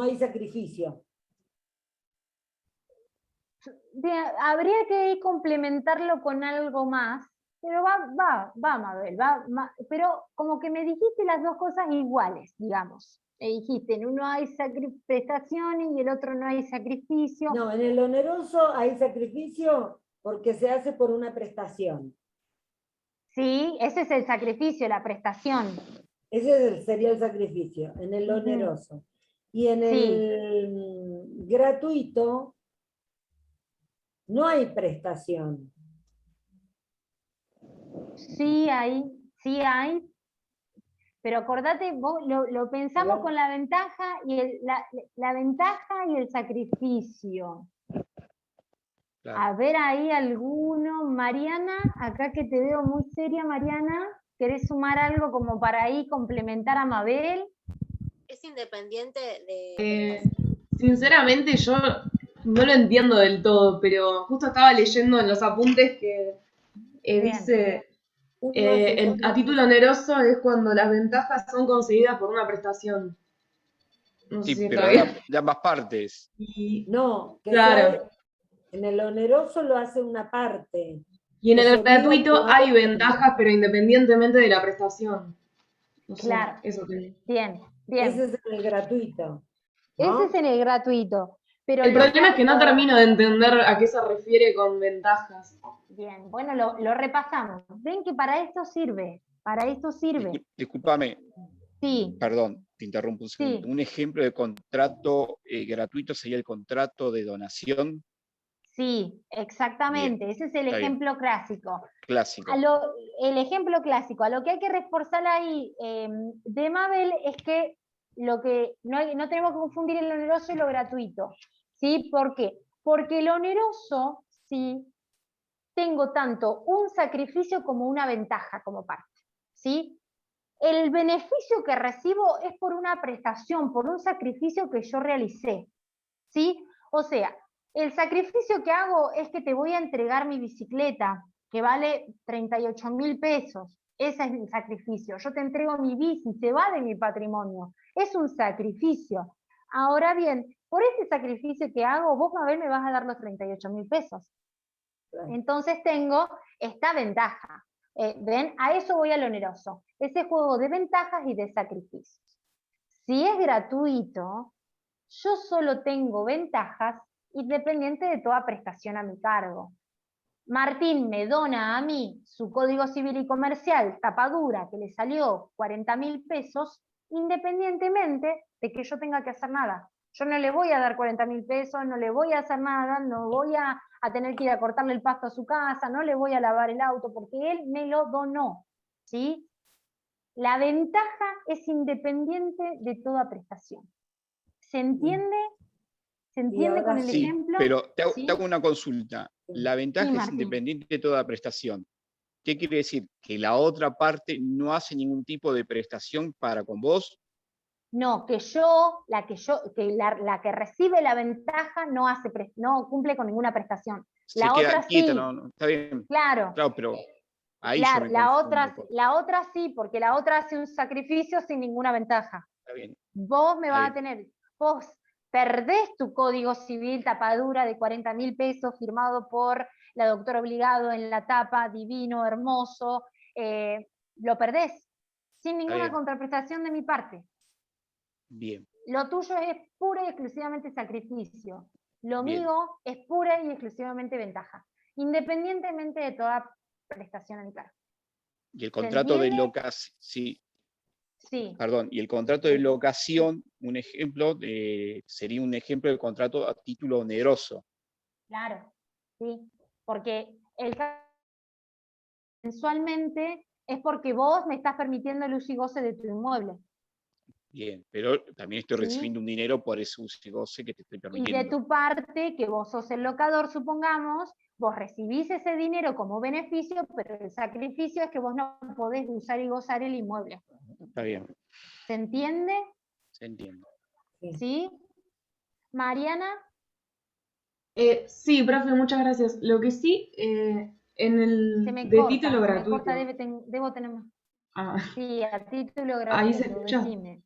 hay sacrificio. Habría que complementarlo con algo más, pero va, Mabel, pero como que me dijiste las dos cosas iguales, digamos. Me dijiste, en uno hay prestaciones y el otro no hay sacrificio. No, en el oneroso hay sacrificio porque se hace por una prestación. Sí, ese es el sacrificio, la prestación. Ese sería el sacrificio, en el oneroso. Y en el gratuito no hay prestación. Sí hay. Pero acordate, vos lo pensamos con la ventaja y la ventaja y el sacrificio. Claro. A ver ahí alguno. Mariana, acá que te veo muy seria, Mariana, ¿querés sumar algo como para ahí complementar a Mabel? Es independiente de... Sinceramente yo no lo entiendo del todo, pero justo estaba leyendo en los apuntes que dice... a título oneroso es cuando las ventajas son conseguidas por una prestación. No sí, sé si pero de ambas partes. No, que claro. En el oneroso lo hace una parte. Y en el gratuito hay ventajas, pero independientemente de la prestación. No sé, claro. Eso que... Bien. Bien. Ese es el gratuito. Ese es en el gratuito. Pero El problema es que no termino de entender a qué se refiere con ventajas. Bien, bueno, lo repasamos. Ven que para esto sirve. Para esto sirve. Discúlpame, Sí. perdón, te interrumpo un segundo. Sí. Un ejemplo de contrato gratuito sería el contrato de donación. Sí, exactamente. Bien, Ese es el está bien. ejemplo clásico. Clásico. El ejemplo clásico. A lo que hay que reforzar ahí de Mabel es que no tenemos que confundir el oneroso y lo gratuito. ¿Sí? ¿Por qué? Porque el oneroso, sí, tengo tanto un sacrificio como una ventaja como parte. ¿Sí? El beneficio que recibo es por una prestación, por un sacrificio que yo realicé. ¿Sí? O sea, el sacrificio que hago es que te voy a entregar mi bicicleta, que vale 38.000 pesos. Ese es el sacrificio. Yo te entrego mi bici, se va de mi patrimonio. Es un sacrificio. Ahora bien, por ese sacrificio que hago, vos, Mabel, me vas a dar los 38.000 pesos. Entonces tengo esta ventaja. ¿Ven? A eso voy al oneroso. Ese juego de ventajas y de sacrificios. Si es gratuito, yo solo tengo ventajas independiente de toda prestación a mi cargo. Martín me dona a mí su código civil y comercial, tapadura, que le salió 40.000 pesos, independientemente de que yo tenga que hacer nada. Yo no le voy a dar 40.000 pesos, no le voy a hacer nada, no voy a tener que ir a cortarle el pasto a su casa, no le voy a lavar el auto, porque él me lo donó. ¿Sí? La ventaja es independiente de toda prestación. ¿Se entiende? ¿Se entiende con el ejemplo? Pero te ¿Sí? hago una consulta. La ventaja Sí, es Martín. independiente de toda prestación. ¿Qué quiere decir? ¿Que la otra parte no hace ningún tipo de prestación para con vos? No, la que recibe la ventaja no cumple con ninguna prestación. Se La queda otra quieta, sí. no, está bien. Claro. Claro, pero ahí La, yo me la confundo. otra sí, porque la otra hace un sacrificio sin ninguna ventaja. Está bien. Vos me Está vas a bien. tener, vos perdés tu código civil tapadura de 40.000 pesos firmado por la doctora Obligado en la tapa, divino, hermoso, lo perdés sin ninguna bien. contraprestación de mi parte. Bien. Lo tuyo es pura y exclusivamente sacrificio. Lo Bien. mío es pura y exclusivamente ventaja, independientemente de toda prestación a mi cargo. Y el contrato de locación, sí. Sí. Perdón, y el contrato de locación, un ejemplo, sería un ejemplo de contrato a título oneroso. Claro, sí, porque mensualmente es porque vos me estás permitiendo el uso y goce de tu inmueble. Bien, pero también estoy Sí. recibiendo un dinero por ese uso y goce que te estoy Y permitiendo. de tu parte, que vos sos el locador, supongamos, vos recibís ese dinero como beneficio, pero el sacrificio es que vos no podés usar y gozar el inmueble. Está bien, ¿Se entiende? se entiende. ¿Sí? Mariana. Sí, profe, muchas gracias. Lo que sí, en el Se me de corta, título se me gratuito. corta, debo tener más. Ah, Sí, a título ahí se gratuito, escucha. decime.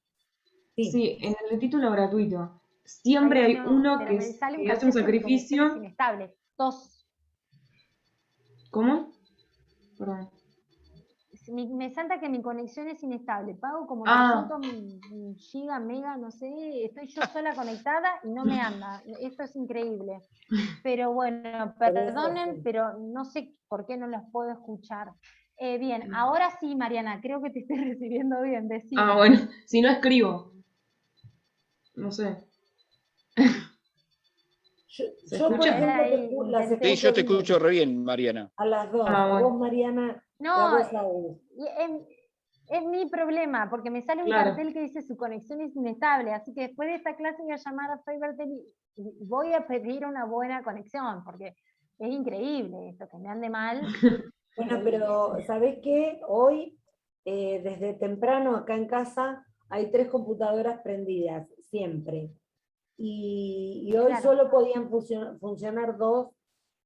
Sí, en el de título gratuito. Siempre hay no, uno pero que, me sale un que hace un cartel con conexiones sacrificio. inestables. Dos. ¿Cómo? Perdón. Me salta que mi conexión es inestable. Pago como Ah. 300 giga, mega, no sé. Estoy yo sola conectada y no me anda. Esto es increíble. Pero bueno, perdonen, pero no sé por qué no los puedo escuchar. Bien, ahora sí, Mariana, creo que te estoy recibiendo bien. Decime. Ah, bueno, si no escribo. No sé. ¿Se Yo, por escucha? ejemplo, las Sí, escucho yo te bien. escucho re bien, Mariana. A las dos. Ah, A bueno. vos, Mariana, y a No, vos, Saúl. es mi problema, porque me sale un Claro. cartel que dice su conexión es inestable, así que después de esta clase voy a llamar a Fivertel y voy a pedir una buena conexión, porque es increíble esto, que me ande mal. Bueno, pero ¿sabés qué? Hoy, desde temprano acá en casa, hay 3 computadoras prendidas, siempre. Y hoy Claro. solo podían funcionar 2,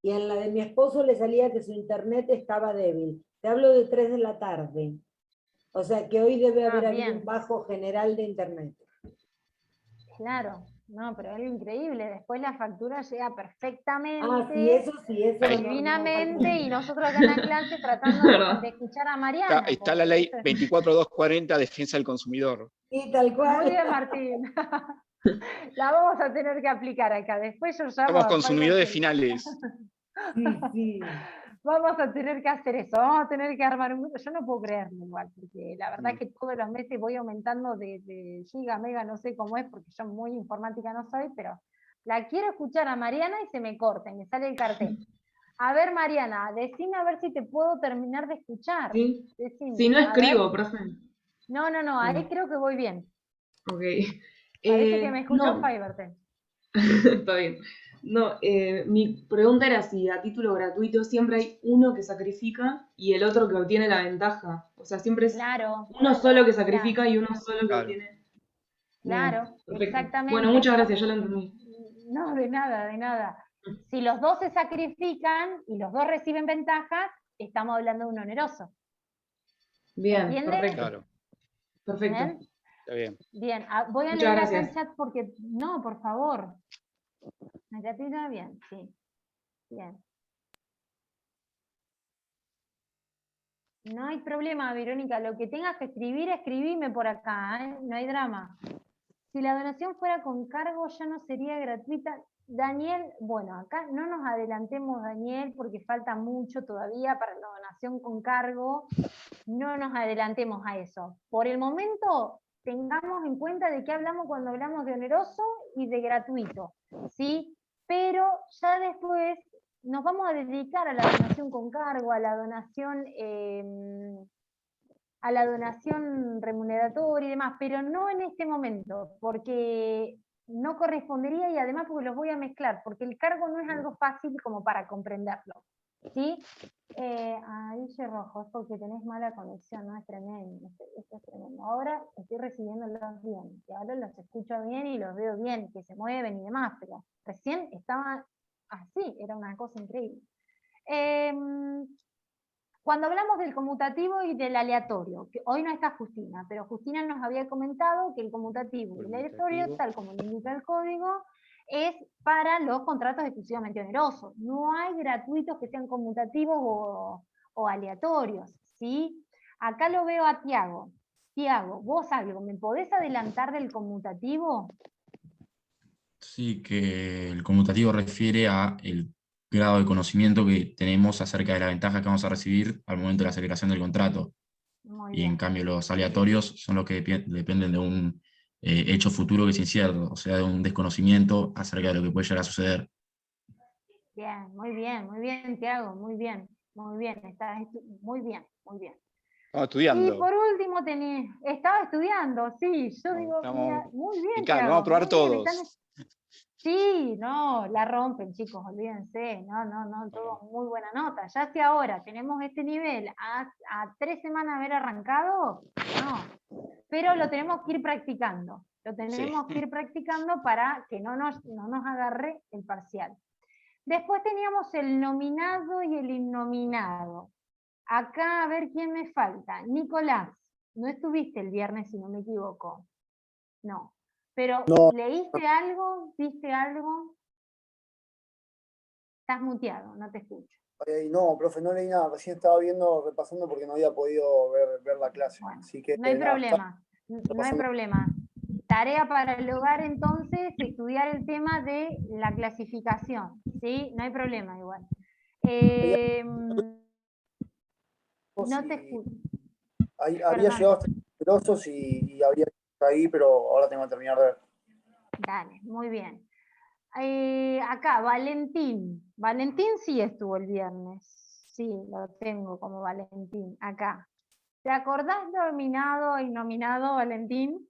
y en la de mi esposo le salía que su internet estaba débil. Te hablo de 3 de la tarde. O sea que hoy debe haber habido bien. un bajo general de internet. Claro. No, pero es increíble. Después la factura llega perfectamente, sí, eso. divinamente, y nosotros acá en la clase tratando de escuchar a Mariana. Está la ley 24240, defensa del consumidor. Sí, tal cual. Muy bien, Martín. La vamos a tener que aplicar acá. Después yo llamo Somos a consumidores Fivertel. finales. Sí. Vamos a tener que hacer eso, vamos a tener que armar un grupo. Yo no puedo creerlo igual, porque la verdad es que todos los meses voy aumentando de giga, mega, no sé cómo es, porque yo muy informática no soy, pero la quiero escuchar a Mariana y se me corta, y me sale el cartel. A ver, Mariana, decime a ver si te puedo terminar de escuchar. Sí. Decime, Si no a ver. escribo, profe. No, ahí creo que voy bien. Ok. Parece que me escuchó No, Fivertel. está bien. No, mi pregunta era si a título gratuito siempre hay uno que sacrifica y el otro que obtiene la ventaja. O sea, siempre es uno solo que sacrifica y uno solo que obtiene. Claro, Perfecto. exactamente. Bueno, muchas gracias, yo lo entendí. No, de nada. Si los dos se sacrifican y los dos reciben ventajas, estamos hablando de un oneroso. Bien, ¿Entiende? perfecto. Claro. Perfecto. ¿Bien? Está bien. Bien, voy a Muchas leer acá el gracias. chat porque... No, por favor. Negativa, bien, sí. Bien. No hay problema, Verónica. Lo que tengas que escribir, escribime por acá, ¿eh? No hay drama. Si la donación fuera con cargo, ya no sería gratuita. Daniel, bueno, acá no nos adelantemos, Daniel, porque falta mucho todavía para la donación con cargo. No nos adelantemos a eso. Por el momento, tengamos en cuenta de qué hablamos cuando hablamos de oneroso y de gratuito, ¿sí? Pero ya después nos vamos a dedicar a la donación con cargo, a la donación remuneratoria y demás, pero no en este momento, porque no correspondería y además porque los voy a mezclar, porque el cargo no es algo fácil como para comprenderlo. ¿Sí? Ahí rojo, es porque tenés mala conexión, no es tremendo, esto es tremendo. Ahora estoy recibiéndolos bien, y ahora los escucho bien y los veo bien, que se mueven y demás, pero recién estaba así, era una cosa increíble. Cuando hablamos del conmutativo y del aleatorio, que hoy no está Justina, pero Justina nos había comentado que el conmutativo y el aleatorio, tal como lo indica el código, es para los contratos exclusivamente onerosos. No hay gratuitos que sean conmutativos o aleatorios, ¿sí? Acá lo veo a Tiago. Tiago, vos algo, ¿me podés adelantar del conmutativo? Sí, que el conmutativo refiere a el grado de conocimiento que tenemos acerca de la ventaja que vamos a recibir al momento de la celebración del contrato. Muy Y bien. en cambio los aleatorios son los que dependen de un hecho futuro que es incierto, o sea, de un desconocimiento acerca de lo que puede llegar a suceder. Bien, muy bien, Tiago, muy bien, estás muy bien. Estamos estudiando. Y por último estaba estudiando, sí, yo digo, Estamos mira, muy bien, picando, Tiago, vamos a probar muy bien, todos. Sí, no, la rompen, chicos, olvídense, no, todo muy buena nota. Ya si ahora tenemos este nivel a 3 semanas de haber arrancado, no, pero lo tenemos que ir practicando. Para que no nos agarre el parcial. Después teníamos el nominado y el innominado. Acá, a ver quién me falta. Nicolás, no estuviste el viernes si no me equivoco. No. Pero, No. ¿leíste algo? ¿Viste algo? Estás muteado, no te escucho. No, profe, no leí nada. Recién estaba repasando porque no había podido ver la clase. Bueno, así que, no hay problema. No hay problema. Tarea para el hogar, entonces, estudiar el tema de la clasificación. ¿Sí? No hay problema igual. No te escucho. Había llegado hasta los y había ahí, pero ahora tengo que terminar de ver. Dale, muy bien. Acá, Valentín. Valentín sí estuvo el viernes. Sí, lo tengo como Valentín, acá. ¿Te acordás nominado y nominado, Valentín?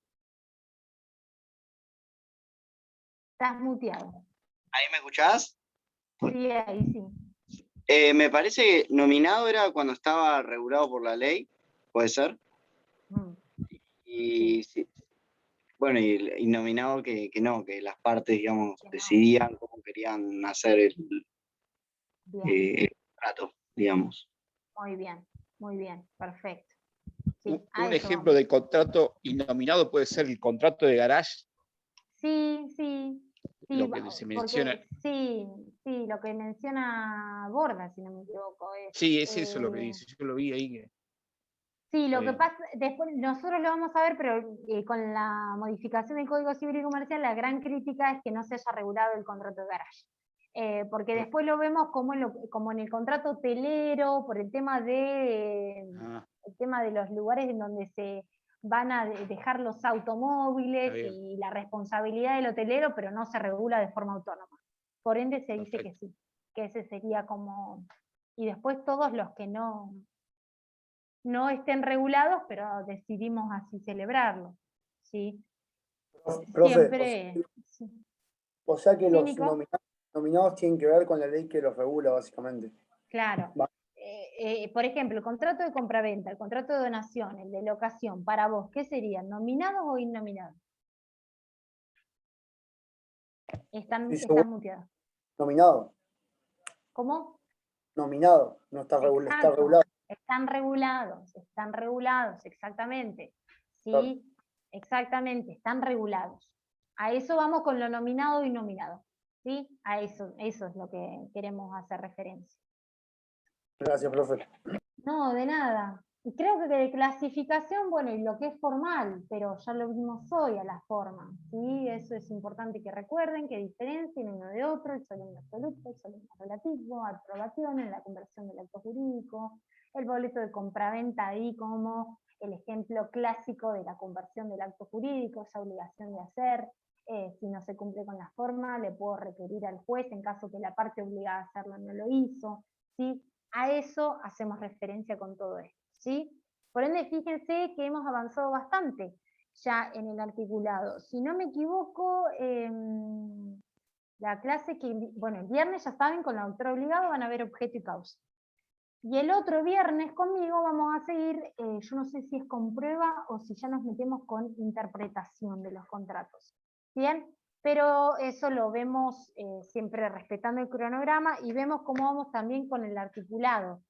Estás muteado. ¿Ahí me escuchás? Sí, ahí sí. Me parece que nominado era cuando estaba regulado por la ley, ¿puede ser? Y sí. Bueno, y nominado que no, que las partes, digamos, decidían cómo querían hacer el contrato, digamos. Muy bien, perfecto. Sí, un ejemplo de contrato innominado puede ser el contrato de garage. Sí, sí. Sí, Lo que se menciona. sí, lo que menciona Borda, si no me equivoco. Sí, es eso lo que dice. Yo lo vi ahí. Sí, lo que pasa, después nosotros lo vamos a ver, pero con la modificación del Código Civil y Comercial, la gran crítica es que no se haya regulado el contrato de garaje. Porque después lo vemos como en el contrato hotelero, por el tema de los lugares en donde se van a dejar los automóviles y la responsabilidad del hotelero, pero no se regula de forma autónoma. Por ende se dice que sí, que ese sería como... Y después todos los que no estén regulados, pero decidimos así celebrarlo, ¿sí? Profe, Siempre... o sea que Sí, los Nico. nominados tienen que ver con la ley que los regula, básicamente. Claro. Por ejemplo, el contrato de compraventa, el contrato de donación, el de locación, para vos, ¿qué serían? ¿Nominados o innominados? Están muteados. Nominado. ¿Cómo? Nominado, no está Exacto. regulado. Están regulados, exactamente. Sí, exactamente, están regulados. A eso vamos con lo nominado y nominado. ¿Sí? A eso es lo que queremos hacer referencia. Gracias, profe. No, de nada. Y creo que de clasificación, bueno, y lo que es formal, pero ya lo vimos hoy a la forma, ¿sí? Eso es importante que recuerden, que diferencien uno de otro, el solemne absoluto, el solemne relativo, aprobación en la conversión del acto jurídico, el boleto de compraventa ahí como el ejemplo clásico de la conversión del acto jurídico, esa obligación de hacer. Si no se cumple con la forma, le puedo requerir al juez en caso que la parte obligada a hacerlo no lo hizo, ¿sí? A eso hacemos referencia con todo esto, ¿sí? Por ende, fíjense que hemos avanzado bastante ya en el articulado. Si no me equivoco, la clase que, bueno, el viernes ya saben, con la doctora obligado van a ver objeto y causa. Y el otro viernes conmigo vamos a seguir, yo no sé si es con prueba o si ya nos metemos con interpretación de los contratos. ¿Bien? Pero eso lo vemos siempre respetando el cronograma y vemos cómo vamos también con el articulado,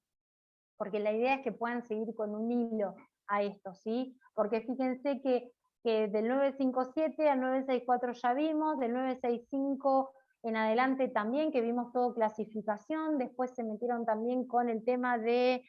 porque la idea es que puedan seguir con un hilo a esto, ¿sí? Porque fíjense que del 957 al 964 ya vimos, del 965 en adelante también, que vimos todo clasificación, después se metieron también con el tema de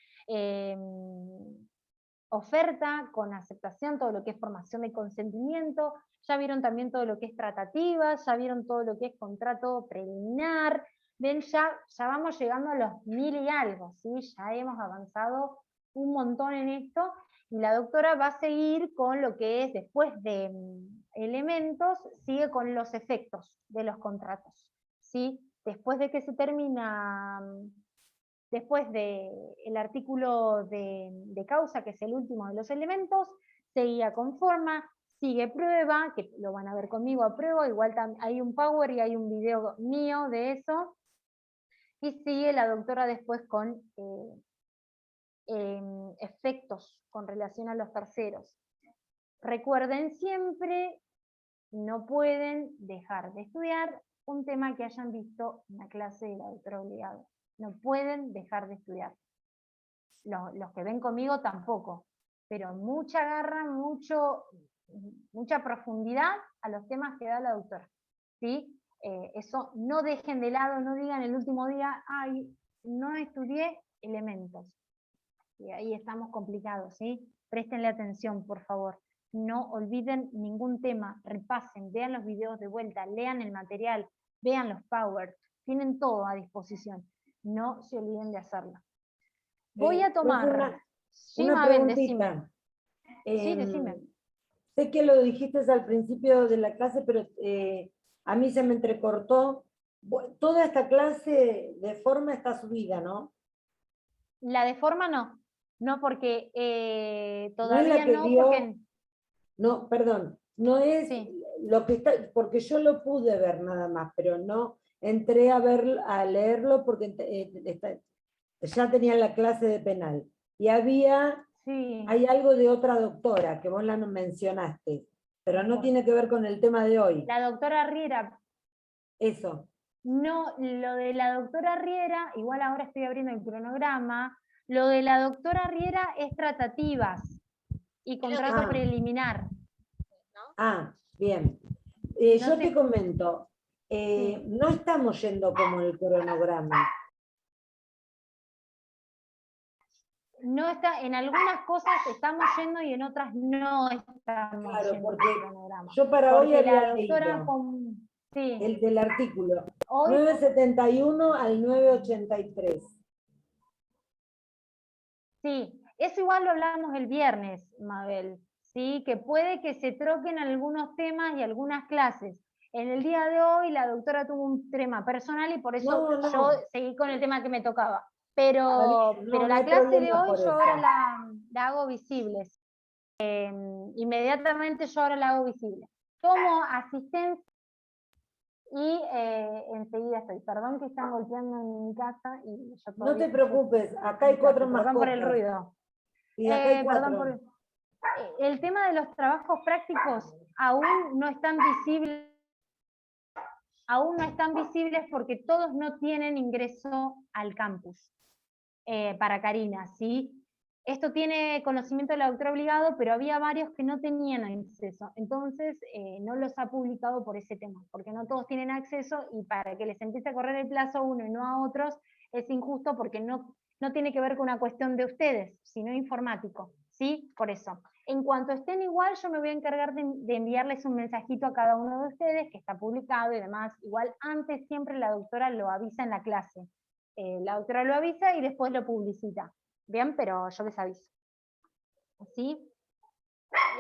oferta, con aceptación, todo lo que es formación de consentimiento, ya vieron también todo lo que es tratativas, ya vieron todo lo que es contrato preliminar, ven, ya vamos llegando a los 1000 y algo, ¿sí? Ya hemos avanzado un montón en esto, y la doctora va a seguir con lo que es, después de elementos, sigue con los efectos de los contratos, ¿sí? Después de que se termina... Después del artículo de causa, que es el último de los elementos, seguía con forma, sigue prueba, que lo van a ver conmigo a prueba, igual hay un power y hay un video mío de eso, y sigue la doctora después con efectos con relación a los terceros. Recuerden siempre, no pueden dejar de estudiar un tema que hayan visto en la clase de la doctora obligado. No pueden dejar de estudiar. Los que ven conmigo tampoco, pero mucha garra, mucha profundidad a los temas que da la doctora, ¿sí? Eso no dejen de lado, no digan el último día, ay, no estudié elementos. Y ahí estamos complicados, ¿sí? Préstenle atención, por favor. No olviden ningún tema, repasen, vean los videos de vuelta, lean el material, vean los powers, tienen todo a disposición. No se olviden de hacerlo. Voy a tomar... Una preguntita. Sí, decime. Sé que lo dijiste al principio de la clase, pero a mí se me entrecortó. Toda esta clase de forma está subida, ¿no? La de forma no. No, porque No todavía es la que no, dio... porque... No, perdón. No es lo que está... Porque yo lo pude ver nada más, pero no entré a leerlo porque ya tenía la clase de penal. Y hay algo de otra doctora, que vos la mencionaste, pero no tiene que ver con el tema de hoy. La doctora Riera. Eso. No, lo de la doctora Riera, igual ahora estoy abriendo el cronograma, lo de la doctora Riera es tratativas y contrato preliminar. Ah, bien. Yo te comento, no estamos yendo como el cronograma. No está, en algunas cosas estamos yendo y en otras no estamos Claro, yendo porque al cronograma. yo para hoy Porque había la doctora leído sí. el del artículo Hoy, 971 al 983. sí, eso igual lo hablamos el viernes, Mabel, ¿sí? Que puede que se troquen algunos temas y algunas clases. En el día de hoy la doctora tuvo un tema personal y por eso No. yo seguí con el tema que me tocaba. Pero, No, pero no la hay clase de problema hoy por yo eso. ahora la hago visible. Inmediatamente yo ahora la hago visible. Tomo asistencia y enseguida estoy. Perdón que están golpeando en mi casa y yo No te todavía- preocupes, acá hay 4 Perdón mascotas. por el ruido. Y acá hay 4. Perdón por el tema de los trabajos prácticos aún no están visibles porque todos no tienen ingreso al campus para Karina, ¿sí? Esto tiene conocimiento de la doctora obligado, pero había varios que no tenían acceso, entonces no los ha publicado por ese tema, porque no todos tienen acceso y para que les empiece a correr el plazo a uno y no a otros es injusto porque no tiene que ver con una cuestión de ustedes, sino informático, ¿sí? Por eso. En cuanto estén igual, yo me voy a encargar de enviarles un mensajito a cada uno de ustedes que está publicado y demás. Igual antes siempre la doctora lo avisa en la clase. La doctora lo avisa y después lo publicita. Bien, pero yo les aviso. ¿Sí?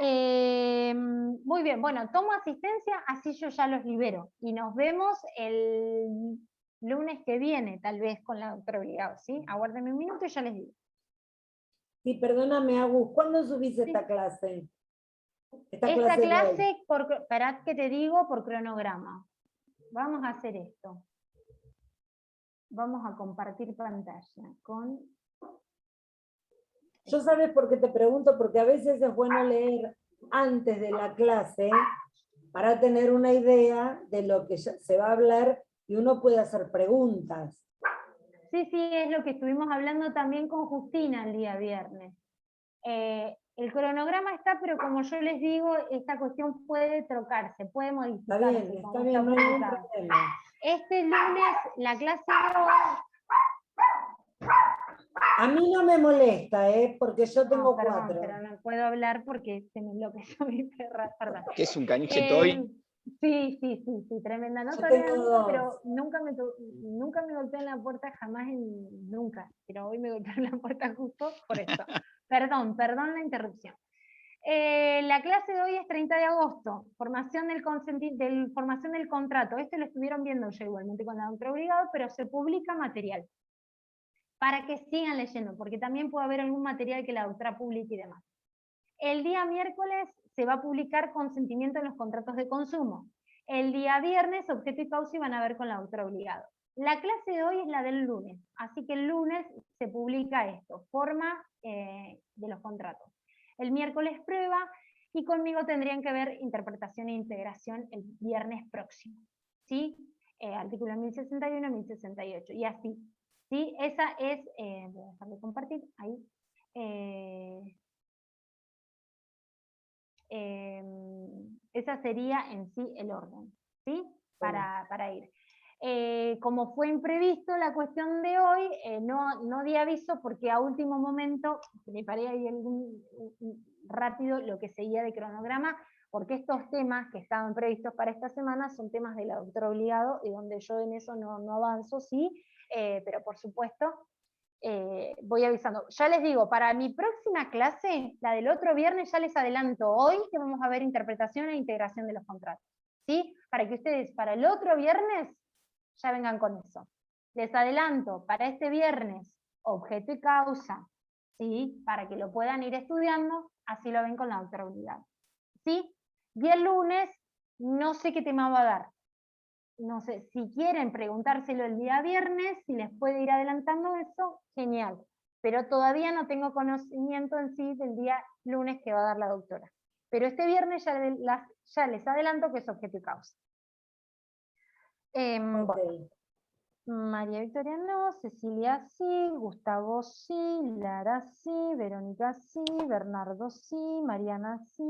Muy bien, bueno, tomo asistencia, así yo ya los libero. Y nos vemos el lunes que viene, tal vez con la doctora obligado, ¿sí? Aguárdenme un minuto y ya les digo. Sí, perdóname, Agus, ¿cuándo subís esta clase? Esta de clase, hoy. esperad que te digo, por cronograma. Vamos a hacer esto. Vamos a compartir pantalla con... Yo sabes por qué te pregunto, porque a veces es bueno leer antes de la clase para tener una idea de lo que se va a hablar y uno puede hacer preguntas. Sí, es lo que estuvimos hablando también con Justina el día viernes. El cronograma está, pero como yo les digo, esta cuestión puede trocarse, puede modificarse. Está bien, no hay ningún problema. Este lunes, la clase de hoy... A mí no me molesta, porque yo tengo 4. Pero no puedo hablar porque se me enloqueció mi perra, perdón. ¿Qué es un caniche toy? Sí, tremenda. No todavía nunca, pero nunca me golpeé en la puerta, jamás nunca. Pero hoy me golpearon en la puerta justo por esto. Perdón la interrupción. La clase de hoy es 30 de agosto, formación del contrato. Esto lo estuvieron viendo yo igualmente con la doctora obligado, pero se publica material. Para que sigan leyendo, porque también puede haber algún material que la doctora publique y demás. El día miércoles se va a publicar consentimiento en los contratos de consumo. El día viernes, objeto y causa, y van a ver con la doctora obligado. La clase de hoy es la del lunes, así que el lunes se publica esto, forma de los contratos. El miércoles prueba, y conmigo tendrían que ver interpretación e integración el viernes próximo. ¿Sí? Artículo 1061, 1068, y así. ¿Sí? Esa es, voy a dejar de compartir, ahí. Esa sería en sí el orden, ¿sí? Para ir. Como fue imprevisto la cuestión de hoy, no di aviso porque a último momento, me paré ahí rápido lo que seguía de cronograma, porque estos temas que estaban previstos para esta semana son temas de la doctora obligado y donde yo en eso no avanzo, ¿sí? Pero por supuesto voy avisando. Ya les digo, para mi próxima clase, la del otro viernes, ya les adelanto hoy que vamos a ver interpretación e integración de los contratos, ¿sí? Para que ustedes para el otro viernes ya vengan con eso. Les adelanto, para este viernes, objeto y causa, ¿sí? Para que lo puedan ir estudiando, así lo ven con la doctora obligada, ¿sí? Y el lunes, no sé qué tema va a dar. No sé, si quieren preguntárselo el día viernes, si les puede ir adelantando eso, genial. Pero todavía no tengo conocimiento en sí del día lunes que va a dar la doctora. Pero este viernes ya les adelanto que es objeto y causa. Bueno, María Victoria no, Cecilia sí, Gustavo sí, Lara sí, Verónica sí, Bernardo sí, Mariana sí,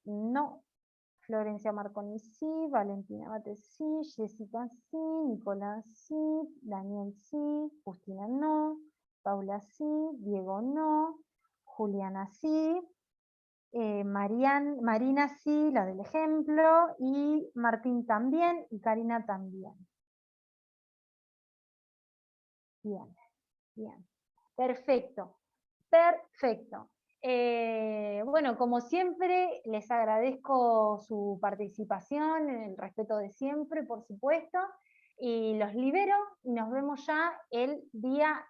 no, Florencia Marconi sí, Valentina Bate sí, Jessica sí, Nicolás sí, Daniel sí, Justina no, Paula sí, Diego no, Juliana sí, Marina sí, la del ejemplo, y Martín también, y Karina también. Bien, bien. Perfecto, perfecto. Bueno, como siempre, les agradezco su participación, el respeto de siempre, por supuesto, y los libero, y nos vemos ya el día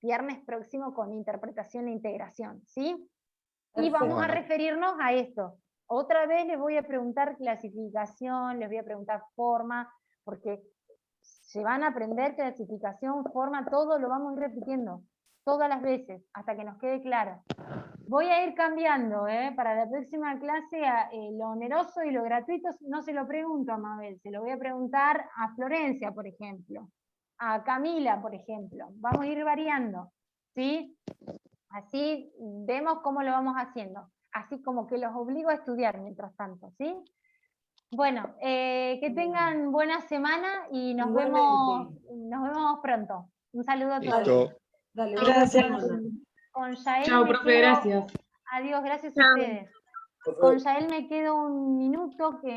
viernes próximo con interpretación e integración, ¿sí? Y vamos a referirnos a esto. Otra vez les voy a preguntar clasificación, les voy a preguntar forma, porque se van a aprender clasificación, forma, todo lo vamos a ir repitiendo, todas las veces, hasta que nos quede claro. Voy a ir cambiando, para la próxima clase, lo oneroso y lo gratuito no se lo pregunto a Mabel, se lo voy a preguntar a Florencia, por ejemplo, a Camila, por ejemplo. Vamos a ir variando, ¿sí? Así vemos cómo lo vamos haciendo. Así como que los obligo a estudiar mientras tanto, ¿sí? Bueno, que tengan buena semana y nos vemos pronto. Un saludo a todos. Listo. Dale, Gracias. Con Yael Chao, me profe, quedo- gracias. Adiós, gracias a ustedes. Con Yael me quedo un minuto que